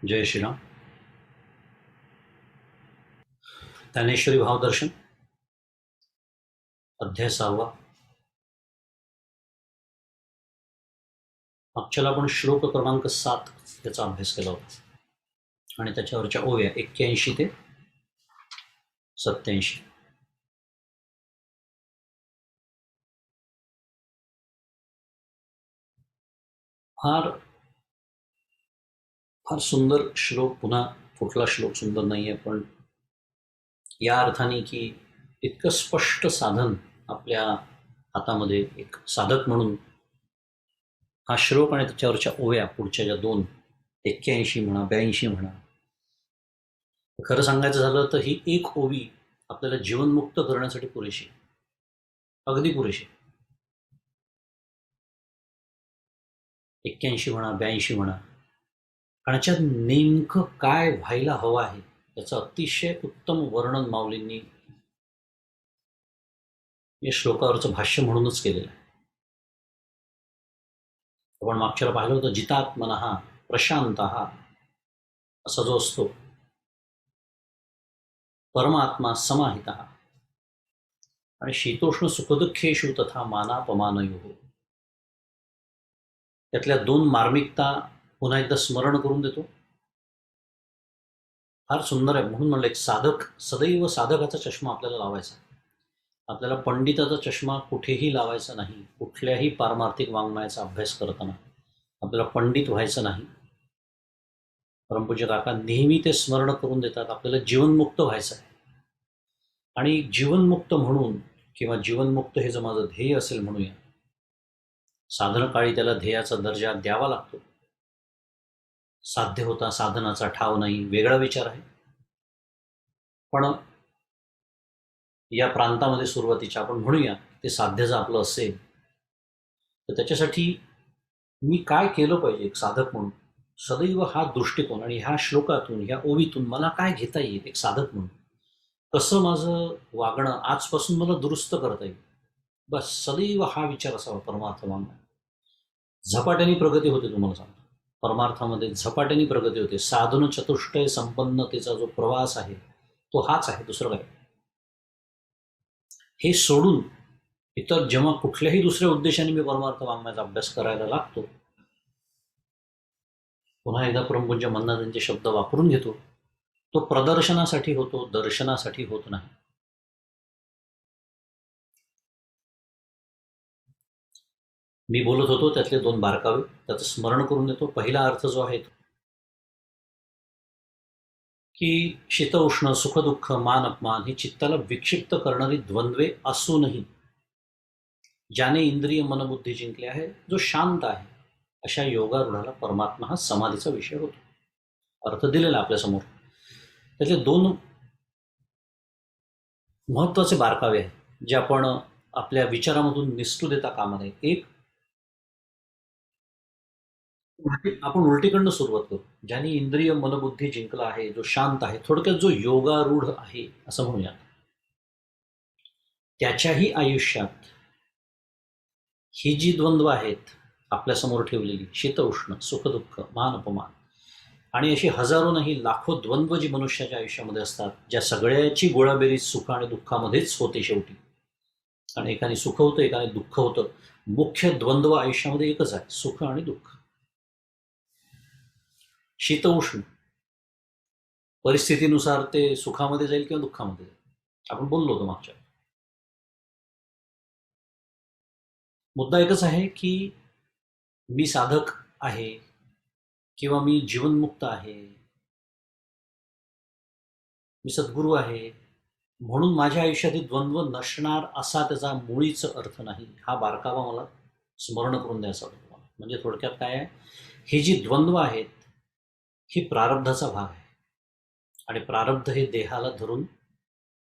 जय श्रीराम. ज्ञानेश्वरी भावदर्शन अध्याय 6. मागच्याला आपण श्लोक क्रमांक 7 याचा अभ्यास केला होता आणि त्याच्यावरच्या ओव्या 81 ते 87. फार फार सुंदर श्लोक. पुन्हा कुठला श्लोक सुंदर नाही आहे, पण या अर्थाने की इतकं स्पष्ट साधन आपल्या हातामध्ये एक साधक म्हणून हा श्लोक आणि त्याच्यावरच्या ओव्या पुढच्या ज्या 2 81 म्हणा 82 म्हणा, खरं सांगायचं झालं तर ही एक ओवी आपल्याला जीवनमुक्त करण्यासाठी पुरेशी, अगदी पुरेशी. 81 म्हणा 82 म्हणा, आणि याच्यात नेमकं काय व्हायला हवं आहे याचं अतिशय उत्तम वर्णन माऊलींनी या श्लोकावरचं भाष्य म्हणूनच केलेलं आहे. आपण मागच्याला पाहिलं होतं, जितात्मनः प्रशांतः असा जो असतो, परमात्मा समाहितः आणि शीतोष्ण सुखदुःखेषु तथा मानापमानयोः, त्यातल्या 2 मार्मिकता पुन्हा एकदा स्मरण करून देतो. फार सुंदर आहे. म्हणून म्हणलं, एक साधक सदैव साधकाचा चष्मा आपल्याला लावायचा. आपल्याला पंडिताचा चष्मा कुठेही लावायचा नाही. कुठल्याही पारमार्थिक वाङ्मयाचा अभ्यास करताना आपल्याला पंडित व्हायचं नाही. परमपूज्य काका नेहमी ते स्मरण करून देतात, आपल्याला जीवनमुक्त व्हायचं आहे. आणि जीवनमुक्त म्हणून किंवा जीवनमुक्त हे जर माझं ध्येय असेल म्हणूया, साधनकाळी त्याला ध्येयाचा दर्जा द्यावा लागतो. साध्य होता साधनाचा ठाव नाही, वेगळा विचार आहे. पण या प्रांतामध्ये सुरुवातीच्या आपण म्हणूया ते साध्य जर आपलं असेल तर त्याच्यासाठी मी काय केलं पाहिजे एक साधक म्हणून, सदैव हा दृष्टिकोन. आणि ह्या श्लोकातून, ह्या ओवीतून मला काय घेता येईल एक साधक म्हणून, कसं माझं वागणं आजपासून मला दुरुस्त करता येईल, बस सदैव हा विचार असावा. परमार्थ वाङ्मय झपाट्याने प्रगती होते. तुम्हाला सांगतो, परमार्थामध्ये झपाट्याने प्रगती होते. साधन चतुष्टय संपन्नतेचा जो प्रवास आहे तो हाच आहे, दुसरं काय. हे सोडून इतर जेव्हा कुठल्याही दुसऱ्या उद्देशाने मी परमार्थ वाङ्मयाचा अभ्यास करायला लागतो, पुन्हा एकदा परमपूज्य मन्नाथांचे शब्द वापरून घेतो, तो प्रदर्शनासाठी होतो, दर्शनासाठी होत नाही. मी बोलत होतो त्यातले 2 बारकावे त्याचं स्मरण करून देतो. पहिला अर्थ जो आहे की शीत उष्ण सुखदुःख मान अपमान ही चित्ताला विक्षिप्त करणारी द्वंद्वे असूनही ज्याने इंद्रिय मनबुद्धी जिंकले आहे, जो शांत आहे, अशा योगारूढाला परमात्मा हा समाधीचा विषय होतो. अर्थ दिलेला आपल्यासमोर. त्यातले 2 महत्वाचे बारकावे आहेत जे आपण आपल्या विचारामधून निसटू देता कामा नये. एक, आपण उलटीकडनं सुरुवात करू. ज्याने इंद्रिय मनबुद्धी जिंकला आहे, जो शांत आहे, थोडक्यात जो योगारूढ आहे असं म्हणूया, त्याच्याही आयुष्यात ही जी द्वंद्व आहेत आपल्यासमोर ठेवलेली, शीत उष्ण सुखदुःख मान अपमान, आणि अशी हजारो नाही लाखो द्वंद्व जी मनुष्याच्या आयुष्यामध्ये असतात, ज्या सगळ्याची गोळाबेरीज सुख आणि दुःखामध्येच होते शेवटी. आणि एकाने सुख होतं, एकाने दुःख होतं. मुख्य द्वंद्व आयुष्यामध्ये एकच आहे, सुख आणि दुःख. शीत उष्ण परिस्थितीनुसार ते सुखामध्ये जाईल किंवा दुःखामध्ये जाईल. आपण बोललो होतो मागच्या. मुद्दा एकच आहे की मी साधक आहे किंवा मी जीवनमुक्त आहे, मी सद्गुरू आहे म्हणून माझ्या आयुष्यात द्वंद्व नसणार असा त्याचा मुळीच अर्थ नाही. हा बारकावा मला स्मरण करून द्यायचा होता तुम्हाला. म्हणजे थोडक्यात काय आहे, ही जी द्वंद्व आहेत ही प्रारब्धाचा भाग आहे. आणि प्रारब्ध हे देहाला धरून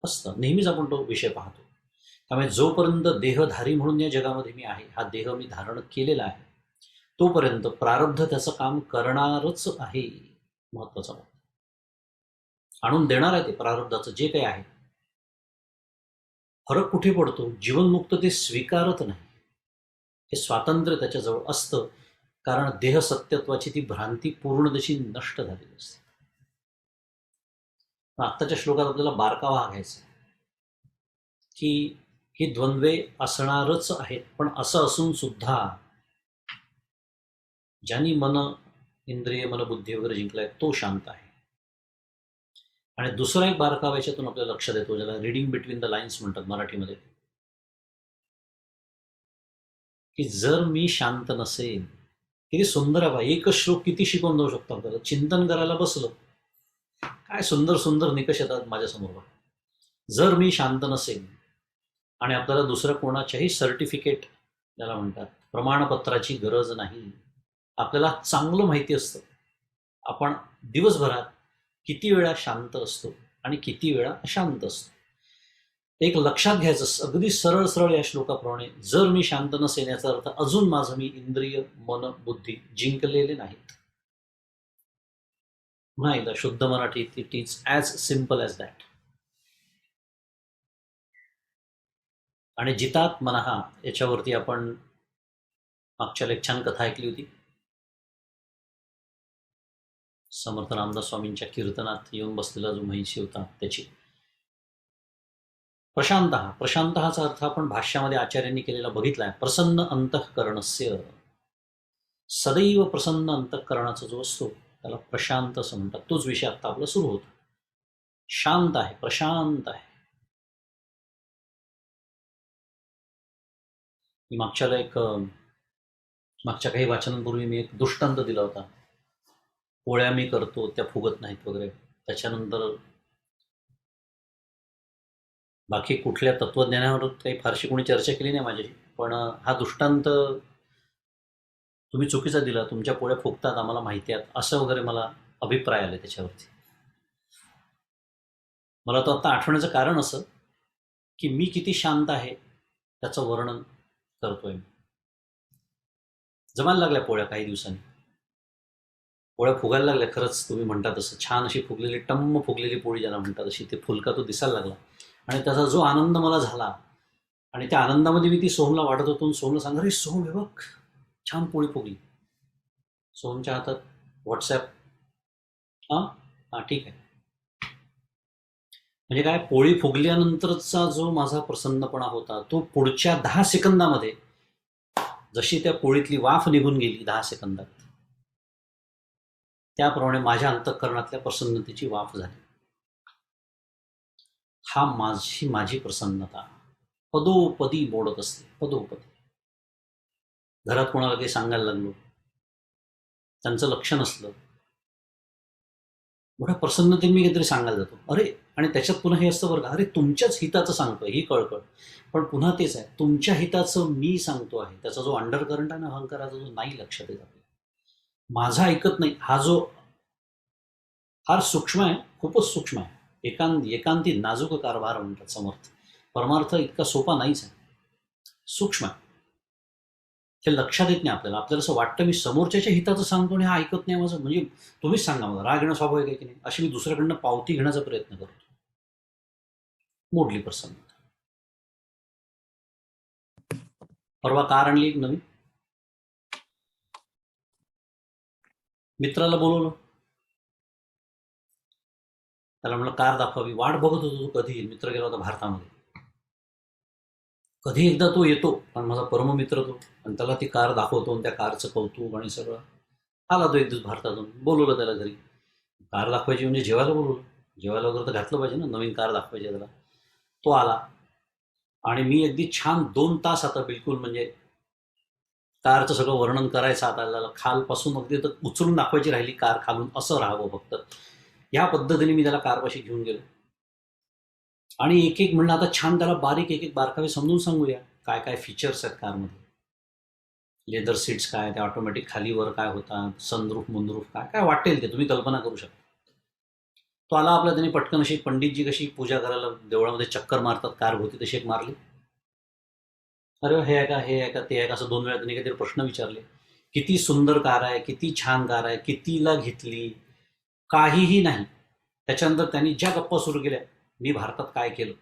असतं. नेहमीच आपण तो विषय पाहतो. त्यामुळे जोपर्यंत देहधारी म्हणून या जगामध्ये मी आहे, हा देह मी धारण केलेला आहे, तोपर्यंत प्रारब्ध त्याचं काम करणारच आहे. महत्वाचा भाग आणून देणार आहे ते प्रारब्धाचं जे काही आहे. फरक कुठे पडतो, जीवनमुक्त ते स्वीकारत नाही. हे स्वातंत्र्य त्याच्याजवळ असतं कारण देहसत्यत्वाची ती भ्रांती पूर्ण तशी नष्ट झालेली असते. आत्ताच्या श्लोकात आपल्याला बारकावा घ्यायचा की ही द्वंद्वे असणारच आहेत, पण असं असून सुद्धा ज्यांनी मन इंद्रिय मन बुद्धी वगैरे जिंकलाय तो शांत आहे. आणि दुसरा एक बारकावा याच्यातून आपल्याला लक्षात येतो, ज्याला रिडिंग बिटवीन द लाईन्स म्हणतात मराठीमध्ये, की जर मी शांत नसेल, किती सुंदर आहे बा, एकच श्लोक किती शिकवून जाऊ शकतो आपल्याला. चिंतन करायला बसलं काय सुंदर सुंदर निकष येतात माझ्यासमोर. जर मी शांत नसेल, आणि आपल्याला दुसरं कोणाच्याही सर्टिफिकेट ज्याला म्हणतात प्रमाणपत्राची गरज नाही. आपल्याला चांगलं माहिती असतं आपण दिवसभरात किती वेळा शांत असतो आणि किती वेळा अशांत असतो. एक लक्षात घ्यायचं अगदी सरळ सरळ या श्लोकाप्रमाणे, जर मी शांत नसेल याचा अर्थ अजून माझं मी इंद्रिय मन बुद्धी जिंकलेले नाहीत. पुन्हा एकदा शुद्ध मराठीत it is as simple as that. आणि जितात मनहा याच्यावरती आपण मागच्या एक छान कथा ऐकली होती. समर्थ रामदास स्वामींच्या कीर्तनात येऊन बसलेला जो महिषी होता त्याची. प्रशांत प्रशांतहाचा अर्थ आपण भाष्यामध्ये आचार्यांनी केलेला बघितलाय. प्रसन्न अंतःकरणस्य, सदैव प्रसन्न अंतःकरणाचा जो असतो त्याला प्रशांत असं म्हणतात. तोच विषय आता आपला सुरू होतो. शांत आहे, प्रशांत आहे. मागच्या काही वाचनांपूर्वी मी एक दृष्टांत दिला होता. पोळ्या मी करतो त्या फुगत नाहीत वगैरे. त्याच्यानंतर बाकी कुठल्या तत्वज्ञानावर काही फारशी कोणी चर्चा केली नाही माझ्याशी, पण हा दृष्टांत तुम्ही चुकीचा दिला, तुमच्या पोळ्या फुगतात आम्हाला माहिती आहेत असं वगैरे मला अभिप्राय आले त्याच्यावरती. मला तो आता आठवण्याचं कारण असं की मी किती शांत आहे त्याचं वर्णन करतोय. जमायला लागल्या पोळ्या काही दिवसांनी, पोळ्या फुगायला लागल्या. खरंच तुम्ही म्हणता तसं छान अशी फुगलेली टम्म फुगलेली पोळी ज्याला म्हणतात अशी ते फुलका तो दिसायला लागला. आणि त्याचा जो आनंद मला झाला, आणि त्या आनंदामध्ये मी ती सोहमला वाटत होतो. आणि सोहमला सांगा, अरे सोहम हे बघ छान पोळी फुगली. सोहमच्या हातात व्हॉट्सॲप, हां ठीक आहे. म्हणजे काय, पोळी फुगल्यानंतरचा जो माझा प्रसन्नपणा होता तो पुढच्या 10 सेकंदामध्ये, जशी त्या पोळीतली वाफ निघून गेली 10 सेकंदात, त्याप्रमाणे माझ्या अंतःकरणातल्या प्रसन्नतेची वाफ झाली. हा माझी प्रसन्नता पदोपदी मोडत असते, पदोपदी. घरात कोणाला काही सांगायला लागलो, त्यांचं लक्ष नसलं, मोठ्या प्रसन्नतेने मी काहीतरी सांगायला जातो, अरे, आणि त्याच्यात पुन्हा हे असतं बरं का, अरे तुमच्याच हिताचं सांगतोय ही कळकळ, पण पुन्हा तेच आहे, तुमच्या हिताचं मी सांगतो आहे. त्याचा जो अंडर करंट आहे ना अहंकाराचा, जो नाही लक्षात येत आपल्याला, माझा ऐकत नाही, हा जो फार सूक्ष्म आहे, खूपच सूक्ष्म आहे. एकांती नाजूक कारभार म्हणतात समर्थ. परमार्थ इतका सोपा नाहीच आहे, सूक्ष्म आहे. हे लक्षात येत नाही आपल्याला. आपल्याला असं वाटतं मी समोरच्याच्या हिताचं सांगतो आणि हा ऐकत नाही माझं. म्हणजे तुम्हीच सांगा मला, राग येणं स्वाभाविक आहे की नाही? अशी मी दुसऱ्याकडनं पावती घेण्याचा प्रयत्न करतो. मोडली प्रसन्नता. परवा कार आणली एक नवीन, मित्राला बोलवलं, त्याला म्हणलं कार दाखवावी. वाट बघत होतो तो कधी येईल. मित्र गेला होता भारतामध्ये, कधी एकदा तो येतो, पण माझा परममित्र तो, आणि त्याला ती कार दाखवतो आणि त्या कारचं कौतुक आणि सगळं. आला तो एक दिवस भारतातून, बोलवलं त्याला घरी. कार दाखवायची म्हणजे जेवायला बोलवलं, जेवायला वगैरे तर घातलं पाहिजे ना, नवीन कार दाखवायची त्याला. तो आला आणि मी अगदी छान 2 तास आता बिलकुल म्हणजे कारचं सगळं वर्णन करायचं आता त्याला, खालपासून अगदी तर उचलून दाखवायची राहिली कार खालून, असं राहावं फक्त, या पद्धतीने मी त्याला कारपाशी घेऊन गेलो. आणि एक एक म्हणलं आता छान त्याला बारीक एक एक बारकावे समजून सांगूया, काय काय फीचर्स आहेत कारमध्ये, लेदर सीट्स काय, त्या ऑटोमॅटिक खालीवर काय होतात, सनरूफ मुनरूफ काय काय वाटेल ते तुम्ही कल्पना करू शकता. तो आला आपला, त्याने पटकन अशी पंडितजी कशी पूजा करायला देवळामध्ये चक्कर मारतात कार भोवती, तशी एक मारली. अरे हे आहे का, हे आहे का, ते आहे का, असं 2 वेळा त्यांनी काहीतरी प्रश्न विचारले. किती सुंदर कार आहे, किती छान कार आहे, कितीला घेतली, काहीही नाही. त्याच्यानंतर त्यांनी ज्या गप्पा सुरू केल्या, मी भारतात काय केलं,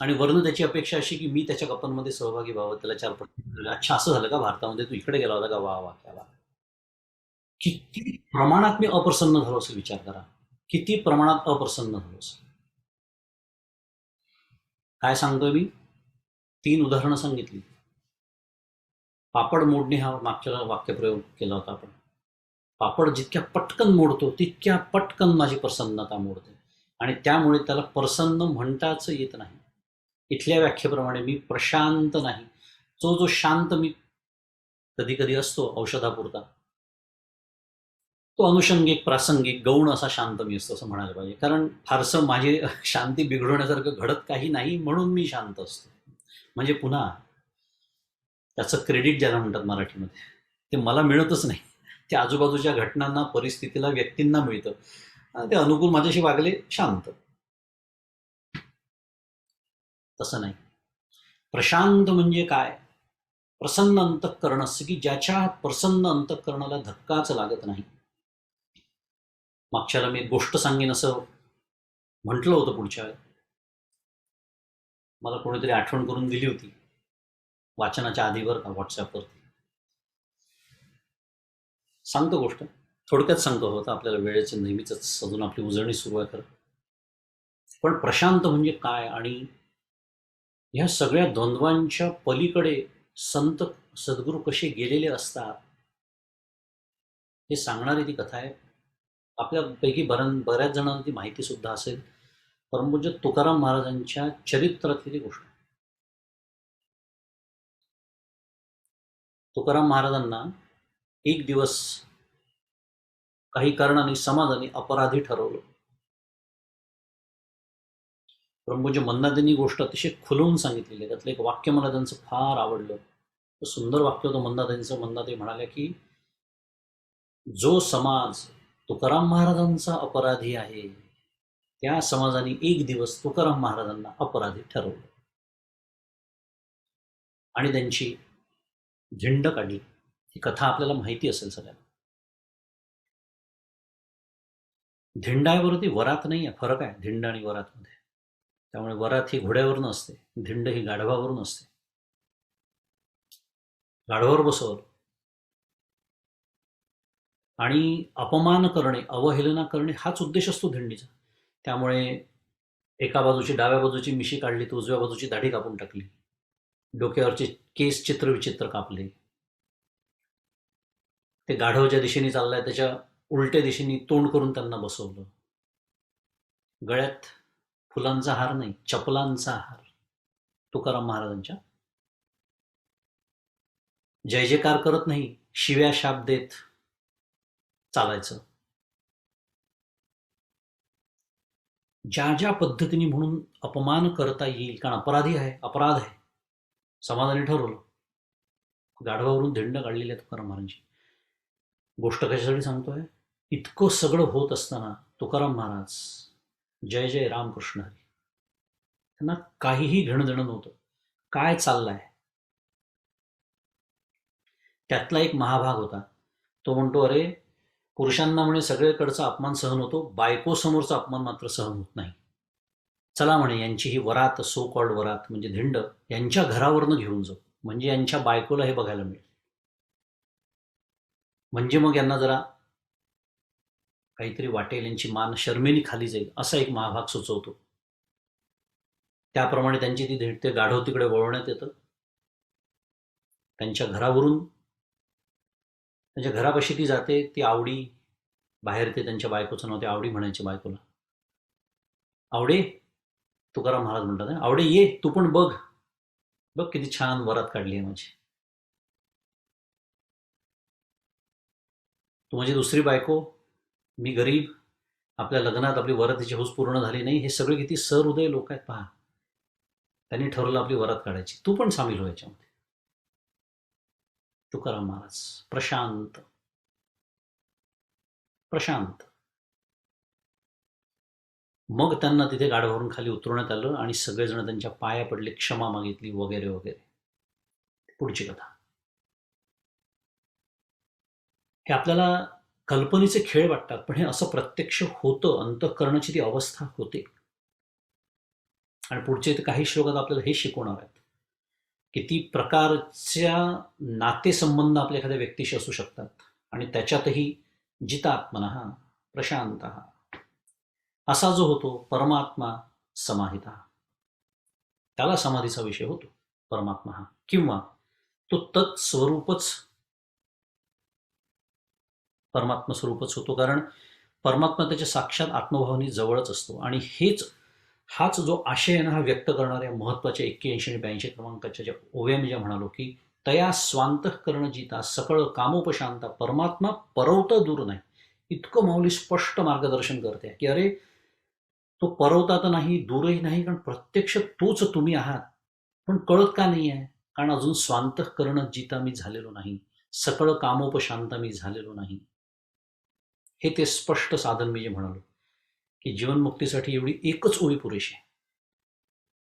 आणि वर्ण त्याची अपेक्षा अशी की मी त्याच्या गप्पांमध्ये सहभागी व्हावं, त्याला चार पट अच्छा असं झालं का भारतामध्ये, तू इकडे गेला होता का, वा वा क्या बात. किती प्रमाणात मी अप्रसन्न झालो असेल विचार करा, किती प्रमाणात अप्रसन्न झालो असेल. काय सांगतोय मी, 3 उदाहरणं सांगितली. पापड मोडणे हा मागच्या वाक्यप्रयोग केला होता आपण. पापड जितक्या पटकन मोडतो तितक्या पटकन माझी प्रसन्नता मोडते, आणि त्यामुळे त्याला प्रसन्न म्हणताच येत नाही. इथल्या व्याख्येप्रमाणे मी प्रशांत नाही. जो शांत मी कधी कधी असतो औषधापुरता, तो अनुषंगिक प्रासंगिक गौण असा शांत मी असतो असं म्हणायला पाहिजे. कारण फारसं माझी शांती बिघडवण्यासारखं घडत काही नाही म्हणून मी शांत असतो. म्हणजे पुन्हा त्याचं क्रेडिट ज्याला म्हणतात मराठीमध्ये, ते मला मिळतच नाही, ते आजूबाजूच्या घटनांना, परिस्थितीला, व्यक्तींना मिळतं. ते अनुकूल माझ्याशी वागले, शांत. तसं नाही. प्रशांत म्हणजे काय, प्रसन्न अंतःकरण असं की ज्याच्या प्रसन्न अंतःकरणाला धक्काच लागत नाही. मागच्याला मी एक गोष्ट सांगेन असं म्हटलं होतं. पुढच्या मला कोणीतरी आठवण करून दिली होती वाचनाच्या आधीवर का व्हॉट्सॲपवरती. सांगतो गोष्ट, थोडक्यात सांगतो होतं, आपल्याला वेळेचं नेहमीच अजून आपली उजळणी सुरू आहे खरं. पण प्रशांत म्हणजे काय, आणि ह्या सगळ्या द्वंद्वांच्या पलीकडे संत सद्गुरू कसे गेलेले असतात हे सांगणारी ती कथा आहे. आपल्यापैकी बऱ्याच जणांना ती माहिती सुद्धा असेल. परमपूज्य तुकाराम महाराजांच्या चरित्रातली ती गोष्ट. तुकाराम महाराजांना एक दिवस काही कारणाने समाजाने अपराधी ठरवलं. परमपूज्य मन्नादांनी गोष्ट अतिशय खुलवून सांगितलेली आहे. त्यातलं एक वाक्य मला त्यांचं फार आवडलं. सुंदर वाक्य होतं मन्नादांचं. मन्नादे म्हणाल्या की जो समाज तुकाराम महाराजांचा अपराधी आहे, त्या समाजाने एक दिवस तुकाराम महाराजांना अपराधी ठरवलं आणि त्यांची झिंड काढली. ही कथा आपल्याला माहिती असेल सगळ्यांना. धिंडावरती वरात नाही आहे, फरक आहे धिंड आणि वरातमध्ये. त्यामुळे वरात ही घोड्यावरून असते, धिंड ही गाढवावरून असते. गाढवावर बसवलं आणि अपमान करणे, अवहेलना करणे हाच उद्देश असतो धिंडीचा. त्यामुळे एका बाजूची, डाव्या बाजूची मिशी काढली तर उजव्या बाजूची दाढी कापून टाकली, डोक्यावरचे केस चित्रविचित्र कापले, ते गाढव ज्या दिशेने चाललाय त्याच्या उलट्या दिशेने तोंड करून त्यांना बसवलं. गळ्यात फुलांचा हार नाही, चपलांचा हार. तुकाराम महाराजांच्या जय जयकार करत नाही, शिव्या शाप देत चालायचं. ज्या ज्या पद्धतीने म्हणून अपमान करता येईल, कारण अपराधी आहे, अपराध आहे, समाजाने ठरवलं. गाढवावरून धिंड काढलेली आहे तुकाराम महाराजांची. गोष्ट कशासाठी सांगतोय, इतकं सगळं होत असताना तुकाराम महाराज जय जय रामकृष्ण हरी, त्यांना काहीही घेणं देणं नव्हतं काय चाललंय. त्यातला एक महाभाग होता. तो म्हणतो, अरे पुरुषांना म्हणे सगळीकडचा अपमान सहन होतो, बायको समोरचा अपमान मात्र सहन होत नाही. चला म्हणे यांची ही वरात, सो कॉल्ड वरात म्हणजे धिंड, यांच्या घरावरनं घेऊन जाऊ, म्हणजे यांच्या बायकोला हे बघायला मिळेल, म्हणजे मग यांना जरा काहीतरी वाटेल, यांची मान शर्मेने खाली जाईल, असा एक महाभाग सुचवतो. त्याप्रमाणे त्यांची ती ते गाढव तिकडे वळवण्यात येतं. त्यांच्या घरावरून, त्यांच्या घरापाशी ती जाते. ती आवडी बाहेर येते. त्यांच्या बायकोचं नाव ते आवडी म्हणायचे बायकोला. आवडे, तुकाराम महाराज म्हणतात, आवडे ये तू पण बघ, बघ किती छान वरात काढली आहे माझी, तू माझी दुसरी बायको, मी गरीब, आपल्या लग्नात आपली वरातीची हौस पूर्ण झाली नाही. हे सगळे किती सहृदय लोक आहेत पहा. त्यांनी ठरवलं आपली वरात काढायची, तू पण सामील हो याच्यामध्ये. तुकाराम महाराज प्रशांत, प्रशांत. मग त्यांना तिथे गाढवावरून खाली उतरवण्यात आलं आणि सगळेजण त्यांच्या पाया पडले, क्षमा मागितली वगैरे वगैरे. पुढची कथा. हे आपल्याला कल्पनेचे खेळ वाटतात, पण हे असं प्रत्यक्ष होतं. अंतःकरणाची ती अवस्था होते. आणि पुढचे काही श्लोकात आपल्याला हे शिकवणार आहेत, किती प्रकारच्या नातेसंबंध आपल्या एखाद्या व्यक्तीशी असू शकतात आणि त्याच्यातही जितात्मनः प्रशांतः असा जो होतो परमात्मा समाहिता, त्याला समाधीचा विषय होतो परमात्मा हा, किंवा तो तत्स्वरूपच परमात्मा स्वरूपच होतो. कारण परमात्मा त्याच्या साक्षात आत्मभावनी जवळच असतो. आणि हाच जो आशय आहे ना, हा व्यक्त करणाऱ्या महत्वाच्या 81 आणि 82 क्रमांकाच्या ज्या ओव्या मी ज्या म्हणालो, की तया स्वांतःकरण जिता सकळ कामोपशांता परमात्मा परवता दूर नाही, इतकं माऊली स्पष्ट मार्गदर्शन करते की अरे तो परवता तर नाही, दूरही नाही, कारण प्रत्यक्ष तोच तुम्ही आहात. पण कळत का नाही आहे? कारण अजून स्वांतःकरण जिता मी झालेलो नाही, सकळ कामोपशांता मी झालेलो नाही. हे ते स्पष्ट साधन मी जे म्हणालो, की जीवनमुक्तीसाठी एवढी एकच ओळी पुरेशी आहे.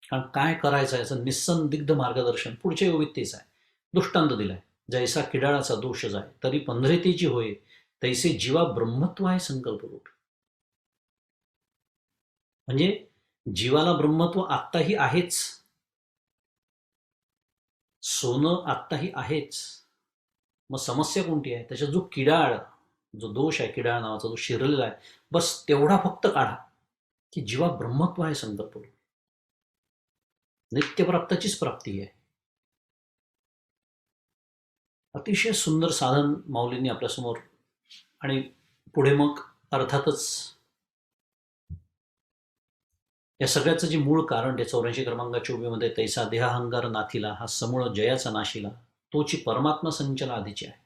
कारण काय करायचं आहे याचं निस्संदिग्ध मार्गदर्शन पुढच्या ओळीत तेच आहे. दृष्टांत दिलाय, जैसा किडाळाचा दोष जाय तरी पंधरेतेची होय, तैसे जीवा ब्रह्मत्व आहे संकल्परूप. म्हणजे जीवाला ब्रह्मत्व आत्ताही आहेच, सोनं आत्ताही आहेच. मग समस्या कोणती आहे? त्याच्यात जो किडाळ, जो दोष आहे, किडाळ नावाचा जो शिरलेला आहे, बस तेवढा फक्त काढा की जीवा ब्रह्मत्व आहे संकल्परूप. नित्यप्राप्ताचीच प्राप्ती आहे. अतिशय सुंदर साधन माऊलींनी आपल्यासमोर. आणि पुढे मग अर्थातच या सगळ्याचं जे मूळ कारण ते 84 क्रमांकाच्या उभीमध्ये, तैसा देहाहंकार नाथीला हा समूळ जयाचा नाशिला, तोची परमात्मा संचला आधीची आहे.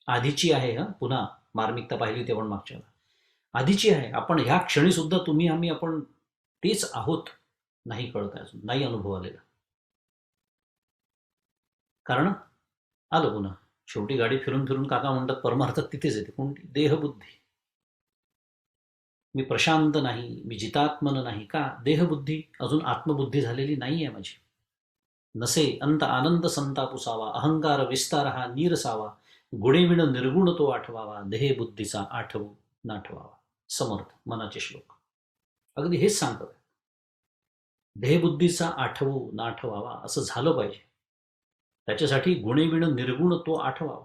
आधीची आहे. पुन्हा मार्मिकता पाहिली होती आपण मागच्या, आधीची आहे. आपण ह्या क्षणी सुद्धा तुम्ही आम्ही आपण तेच आहोत, नाही कळत आहे अजून, नाही अनुभव आलेला. कारण आलं पुन्हा शेवटी गाडी फिरून फिरून काका म्हणतात परमार्थात तिथेच येते. कोणती? देहबुद्धी. मी प्रशांत नाही, मी जितात्मन नाही. का? देहबुद्धी अजून आत्मबुद्धी झालेली नाही आहे माझी. नसे अंत आनंद संतापुसावा, अहंकार विस्तार हा नीरसावा, गुणेविण निर्गुण तो आठवावा, देहबुद्धीचा आठवू नाठवावा. समर्थ मनाचे श्लोक अगदी हेच सांगतात. देहबुद्धीचा आठवू नाठवावा असं झालं पाहिजे. त्याच्यासाठी गुणेविण निर्गुण तो आठवावा,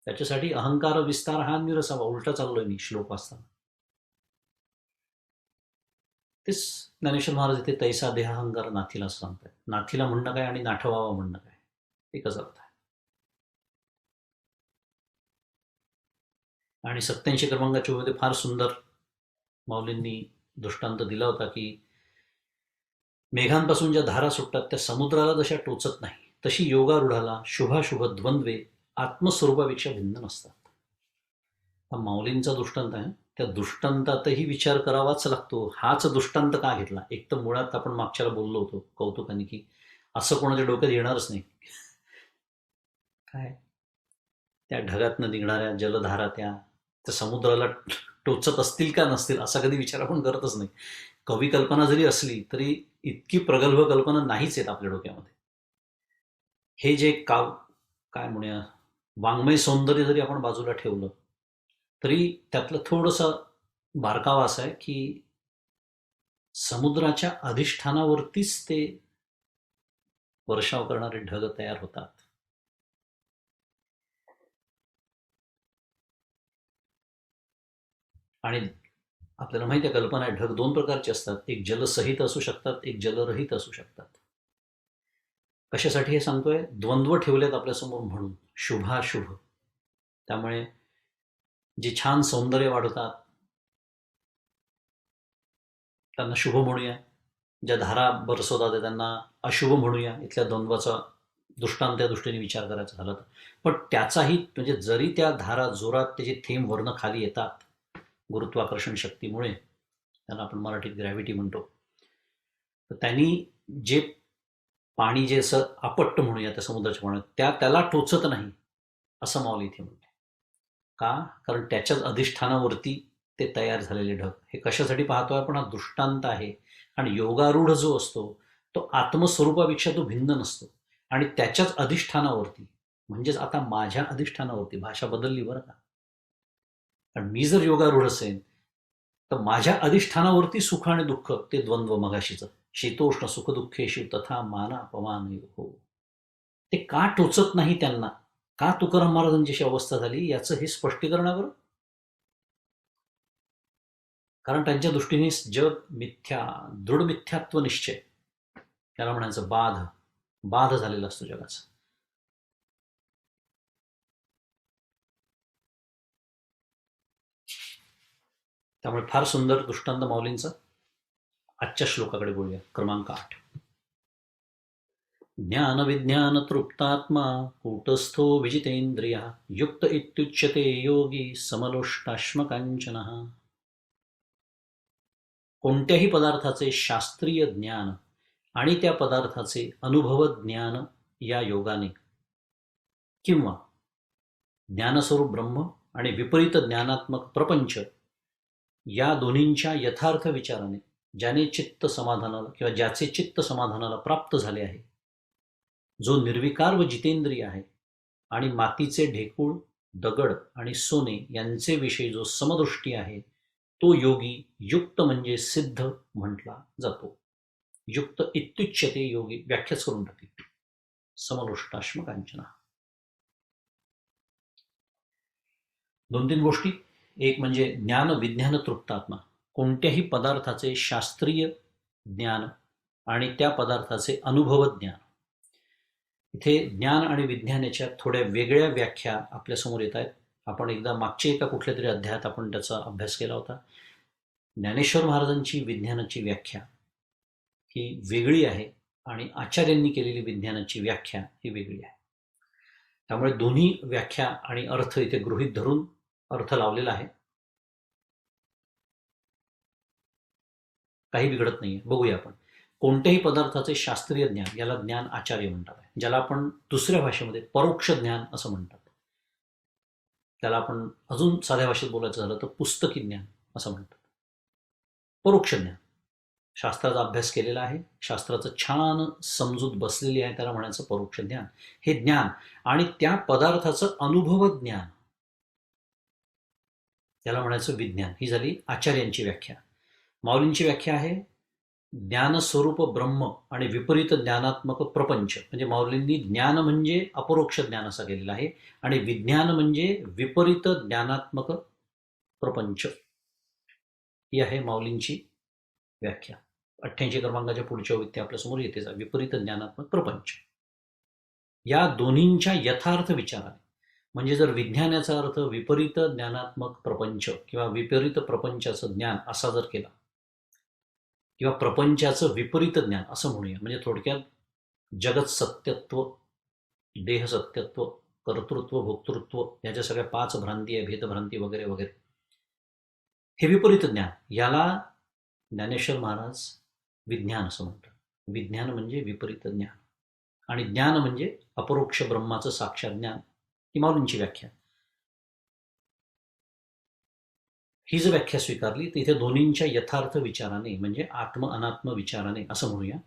त्याच्यासाठी अहंकार विस्तार हा निरसावा. उलटा चाललोय मी श्लोक वाचताना. तेच ज्ञानेश्वर महाराज इथे तैसा देहाहंकार नाथीला असं सांगतात. नाथीला म्हणणं काय आणि नाठवावा म्हणणं काय, एकच अर्थ आहे. आणि 87 क्रमांकाच्या मध्ये फार सुंदर माऊलींनी दृष्टांत दिला होता की मेघांपासून ज्या धारा सुटतात त्या समुद्राला जशा टोचत नाही, तशी योगारूढाला शुभाशुभ द्वंद्वे आत्मस्वरूपापेक्षा भिन्न नसतात. हा माऊलींचा दृष्टांत आहे. त्या दृष्टांतातही विचार करावाच लागतो. हाच दृष्टांत का घेतला? एक तर मुळात आपण मागच्याला बोललो होतो कौतुकाने की असं कोणाच्या डोक्यात येणारच नाही. काय त्या ढगातनं निघणाऱ्या जलधारा त्या समुद्राला टोचत असतील का नसतील असा कधी विचार आपण करतच नाही. कवी कल्पना जरी असली तरी इतकी प्रगल्भ कल्पना नाहीच येत आपल्या डोक्यामध्ये. हे जे काय म्हणूया वाङ्मय सौंदर्य जरी आपण बाजूला ठेवलं तरी त्यातलं थोडंसं बारकावा असा आहे की समुद्राच्या अधिष्ठानावरतीच ते वर्षाव करणारे ढग तयार होतात. आणि आपल्याला माहिती आहे कल्पना आहे, ढग दोन प्रकारचे असतात. एक जलसहित असू शकतात, एक जलरहित असू शकतात. कशासाठी हे सांगतोय? द्वंद्व ठेवलेत आपल्यासमोर म्हणून, शुभाशुभ. त्यामुळे जे छान सौंदर्य वाढवतात त्यांना शुभ म्हणूया, ज्या धारा बरसवतात त्यांना अशुभ म्हणूया. इथल्या द्वंद्वाचा दृष्टांत त्या दृष्टीने विचार करायचा झाला तर. पण त्याचाही म्हणजे जरी त्या धारा जोरात त्याचे थेंब वर्ण खाली येतात गुरुत्वाकर्षण शक्तीमुळे, त्याला आपण मराठीत ग्रॅव्हिटी म्हणतो, तर त्यांनी जे पाणी जे असं आपट्ट म्हणूया त्या समुद्राच्या पाण्यात त्याला टोचत नाही असं माऊली इथे म्हणते. का? कारण त्याच्याच अधिष्ठानावरती ते तयार झालेले ढग. हे कशासाठी पाहतोय आपण? हा दृष्टांत आहे. आणि योगारूढ जो असतो तो आत्मस्वरूपापेक्षा तो भिन्न नसतो. आणि त्याच्याच अधिष्ठानावरती, म्हणजेच आता माझ्या अधिष्ठानावरती, भाषा बदलली बरं का, कारण मी जर योगारूढ असेल तर माझ्या अधिष्ठानावरती सुख आणि दुःख ते द्वंद्व मगाशीचं शीतोष्ण सुखदुःखेषु तथा मानापमानयोः. ते का टोचत नाही त्यांना, का तुकाराम महाराजांची अशी अवस्था झाली, याचं हे स्पष्टीकरण आहे बरं. कारण त्यांच्या दृष्टीने जग मिथ्या, दृढ मिथ्यात्व निश्चय, त्याला म्हणायचं बाध झालेला असतो जगाचा. त्यामुळे फार सुंदर दृष्टांत माऊलींचा. आजच्या श्लोकाकडे बोलूया. क्रमांक 8. ज्ञान विज्ञान तृप्तात्मा कूटस्थो विजितेंद्रिया युक्त इत्युच्यते योगी समलोष्टाश्मकांचनः. कोणत्याही पदार्थाचे शास्त्रीय ज्ञान आणि त्या पदार्थाचे अनुभव ज्ञान या योगाने, किंवा ज्ञानस्वरूप ब्रह्म आणि विपरीत ज्ञानात्मक प्रपंच या दोन्हींच्या यथार्थ विचाराने ज्याने चित्त समाधानाला किंवा ज्याचे चित्त समाधानाला प्राप्त झाले आहे, जो निर्विकार व जितेंद्रिय आहे आणि मातीचे ढेकूळ, दगड आणि सोने यांचे विषयी जो समदृष्टी आहे, तो योगी युक्त म्हणजे सिद्ध म्हटला जातो. युक्त इत्युच्यते योगी व्याख्याच करून टाकली. समलोष्टाश्म कांचना. 2-3 गोष्टी. एक म्हणजे ज्ञान विज्ञान तृप्तात्मा, कोणत्याही पदार्थाचे शास्त्रीय ज्ञान आणि त्या पदार्थाचे अनुभव ज्ञान. इथे ज्ञान आणि विज्ञान याच्या थोड्या वेगळ्या व्याख्या आपल्यासमोर येत आहेत. आपण एकदा मागच्या एका कुठल्या तरी अध्यायात आपण त्याचा अभ्यास केला होता. ज्ञानेश्वर महाराजांची विज्ञानाची व्याख्या ही वेगळी आहे आणि आचार्यांनी केलेली विज्ञानाची व्याख्या ही वेगळी आहे. त्यामुळे दोन्ही व्याख्या आणि अर्थ इथे गृहीत धरून अर्थ लावलेला आहे. काही बिघडत नाहीये. बघूया आपण. कोणत्याही पदार्थाचे शास्त्रीय ज्ञान, याला ज्ञान आचार्य म्हणतात, ज्याला आपण दुसऱ्या भाषेमध्ये परोक्ष ज्ञान असं म्हणतात. त्याला आपण अजून साध्या भाषेत बोलायचं झालं तर पुस्तकी ज्ञान असं म्हणतात. परोक्ष ज्ञान, शास्त्राचा अभ्यास केलेला आहे, शास्त्राचं छान समजूत बसलेली आहे, त्याला म्हणायचं परोक्ष ज्ञान. हे ज्ञान आणि त्या पदार्थाचं अनुभव ज्ञान, त्याला म्हणायचं विज्ञान. ही झाली आचार्यांची व्याख्या. माऊलींची व्याख्या आहे ज्ञानस्वरूप ब्रह्म आणि विपरीत ज्ञानात्मक प्रपंच. म्हणजे माऊलींनी ज्ञान म्हणजे अपरोक्ष ज्ञान असा केलेला आहे आणि विज्ञान म्हणजे विपरीत ज्ञानात्मक प्रपंच, ही आहे माऊलींची व्याख्या. 88 क्रमांकाच्या पुढच्या व्यक्ती आपल्यासमोर येतेच. विपरीत ज्ञानात्मक प्रपंच या दोन्हींच्या यथार्थ विचाराने. म्हणजे जर विज्ञानाचा अर्थ विपरीत ज्ञानात्मक प्रपंच किंवा विपरीत प्रपंचाचं ज्ञान असा जर केला, किंवा प्रपंचाचं विपरीत ज्ञान असं म्हणूया, म्हणजे थोडक्यात जगत सत्यत्व, देह सत्यत्व, कर्तृत्व, भोक्तृत्व याच्या सगळ्या 5 भ्रांती आहे, भेदभ्रांती वगैरे वगैरे, हे विपरीत ज्ञान, याला ज्ञानेश्वर महाराज विज्ञान असं म्हणतात. विज्ञान म्हणजे विपरीत ज्ञान आणि ज्ञान म्हणजे अपरोक्ष ब्रह्माचं साक्षात ज्ञान, ही माऊलींची व्याख्या. ही जर व्याख्या स्वीकारली तर इथे दोन्हींच्या यथार्थ विचाराने, म्हणजे आत्म अनात्म विचाराने असं म्हणूया,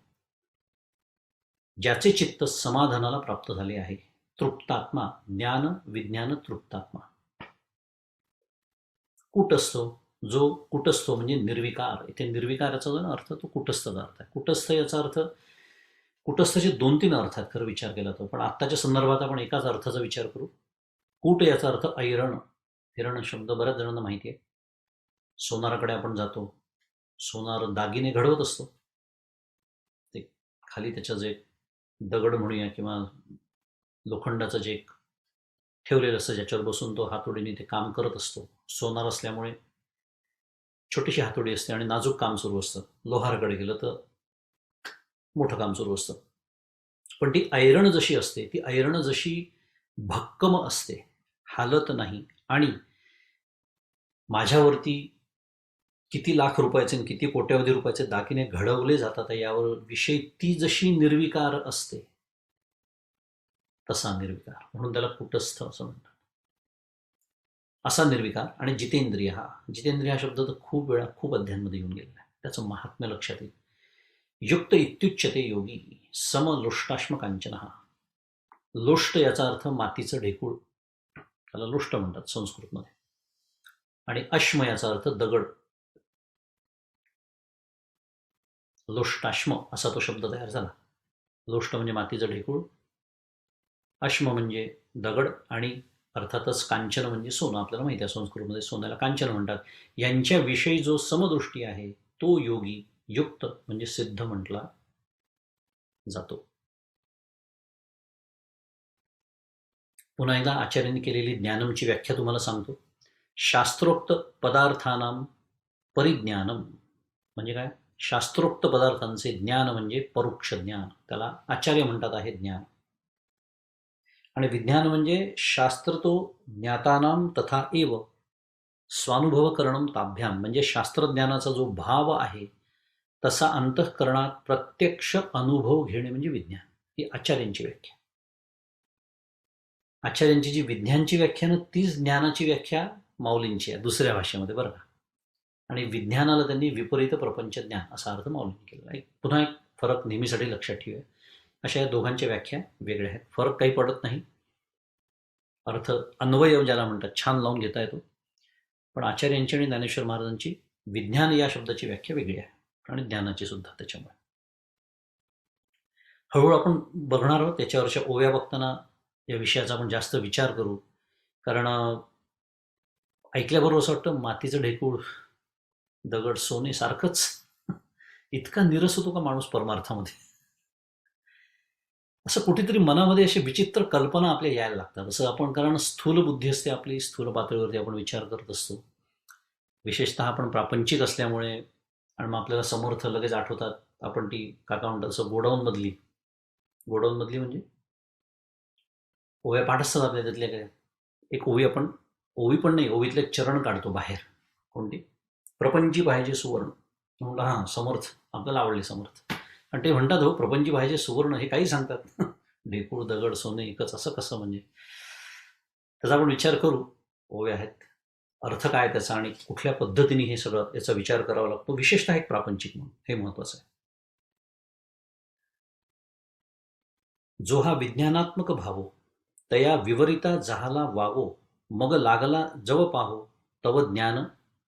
ज्याचे चित्त समाधानाला प्राप्त झाले आहे. तृप्तात्मा, ज्ञान विज्ञान तृप्तात्मा. कुटस्थ, जो कुटस्थ म्हणजे निर्विकार. इथे निर्विकाराचा जो अर्थ तो कुटस्थचा अर्थ आहे. कुटस्थ याचा अर्थ, कुटस्थचे 2-3 अर्थ आहेत खरं विचार केला तर, पण आत्ताच्या संदर्भात आपण एकाच अर्थाचा विचार करू. कूट याचा अर्थ ऐरण. हिरण शब्द बऱ्याच जणांना माहिती आहे. सोनाराकडे आपण जातो, सोनार दागिने घडवत असतो, ते खाली त्याच्या जे दगड म्हणूया किंवा लोखंडाचं जे ठेवलेलं असतं ज्याच्यावर बसून तो हातोडीने ते काम करत असतो. सोनार असल्यामुळे छोटीशी हातोडी असते आणि नाजूक काम सुरू असतं. लोहाराकडे गेलं तर मोठं काम सुरू असतं. पण ती ऐरण जशी असते, ती ऐरण जशी भक्कम असते, हालत नाही, आणि माझ्यावरती किती लाख रुपयाचे आणि किती कोट्यावधी रुपयाचे दागिने घडवले जातात यावर विषयी ती जशी निर्विकार असते, तसा निर्विकार, म्हणून त्याला कुटस्थ असं म्हणतात. असा निर्विकार. आणि जितेंद्रिय, हा शब्द तर खूप वेळा खूप अध्यायांमध्ये येऊन गेलेला आहे, त्याचं महात्म्य लक्षात येईल. युक्त इत्युच्यते योगी समलोष्टाश्म कांचन. लोष्ट याचा अर्थ मातीचं ढेकूळ, त्याला लोष्ट म्हणतात संस्कृतमध्ये. आणि अश्म याचा अर्थ दगड. लोष्टाश्म असा तो शब्द तयार झाला. लोष्ट म्हणजे मातीचं ढेकूळ, अश्म म्हणजे दगड, आणि अर्थातच कांचन म्हणजे सोनं. आपल्याला माहिती आहे संस्कृतमध्ये सोन्याला कांचन म्हणतात. यांच्याविषयी जो समदृष्टी आहे तो योगी युक्त म्हणजे सिद्ध म्हटला जातो. पुन्हा एकदा आचार्यांनी केलेली ज्ञानमची व्याख्या तुम्हाला सांगतो. शास्त्रोक्त पदार्थानाम परिज्ञानम म्हणजे काय? शास्त्रोक्त पदार्थांचे ज्ञान म्हणजे परोक्ष ज्ञान, त्याला आचार्य म्हणतात आहे ज्ञान. आणि विज्ञान म्हणजे शास्त्रतो ज्ञातानाम तथा एव स्वानुभव करणम ताभ्याम म्हणजे शास्त्रज्ञानाचा जो भाव आहे तसा अंतःकरणात प्रत्यक्ष अनुभव घेणे म्हणजे विज्ञान. ही आचार्यांची व्याख्या. आचार्यांची जी विज्ञानची व्याख्या ना तीच ज्ञानाची व्याख्या माऊलींची आहे दुसऱ्या भाषेमध्ये, बरं का. आणि विज्ञानाला त्यांनी विपरीत प्रपंच ज्ञान असा अर्थ माऊलींनी केलेला आहे. पुन्हा एक फरक नेहमीसाठी लक्षात ठेवूया. अशा या दोघांच्या व्याख्या वेगळ्या आहेत, फरक काही पडत नाही. अर्थ अन्वय ज्याला म्हणतात छान लावून घेता येतो. पण आचार्यांची आणि ज्ञानेश्वर महाराजांची विज्ञान या शब्दाची व्याख्या वेगळी आहे आणि ज्ञानाची सुद्धा. त्याच्यामुळे हळूहळू आपण बघणार आहोत त्याच्यावरच्या ओव्या बघताना या विषयाचा आपण जास्त विचार करू. कारण ऐकल्याबरोबर असं वाटतं मातीचं ढेकूळ, दगड, सोने सारखंच. इतका निरस होतो का माणूस परमार्थामध्ये? असं कुठेतरी मनामध्ये अशी विचित्र कल्पना आपल्या यायला लागतात. असं आपण, कारण स्थूल बुद्धी असते आपली, स्थूल पातळीवरती आपण विचार करत असतो. विशेषतः आपण प्रापंचिक असल्यामुळे. आणि मग आपल्याला समर्थ लगेच आठवतात. आपण ती काका म्हणतात असं गोडाऊनमधली म्हणजे ओव्या पाठ असतात आपल्या त्यातल्या काय. एक ओवी आपण, ओवी पण नाही, ओवीतले चरण काढतो बाहेर. कोणती? प्रपंची पाहिजे सुवर्ण. म्हणलं हां, समर्थ आपल्याला आवडले समर्थ. आणि ते म्हणतात हो प्रपंची पाहिजे सुवर्ण, हे काही सांगतात. ढेकूळ, दगड, सोने एकच असं कसं? म्हणजे त्याचा आपण विचार करू. ओव्या आहेत, अर्थ काय त्याचा आणि कुठल्या पद्धतीने हे सगळं याचा विचार करावा लागतो, विशेषतः एक प्रापंचिक म्हणून. हे महत्वाचं आहे. जो हा विज्ञानात्मक भावो तया विवरिता जहाला वावो मग लागला जव पाहो तव ज्ञान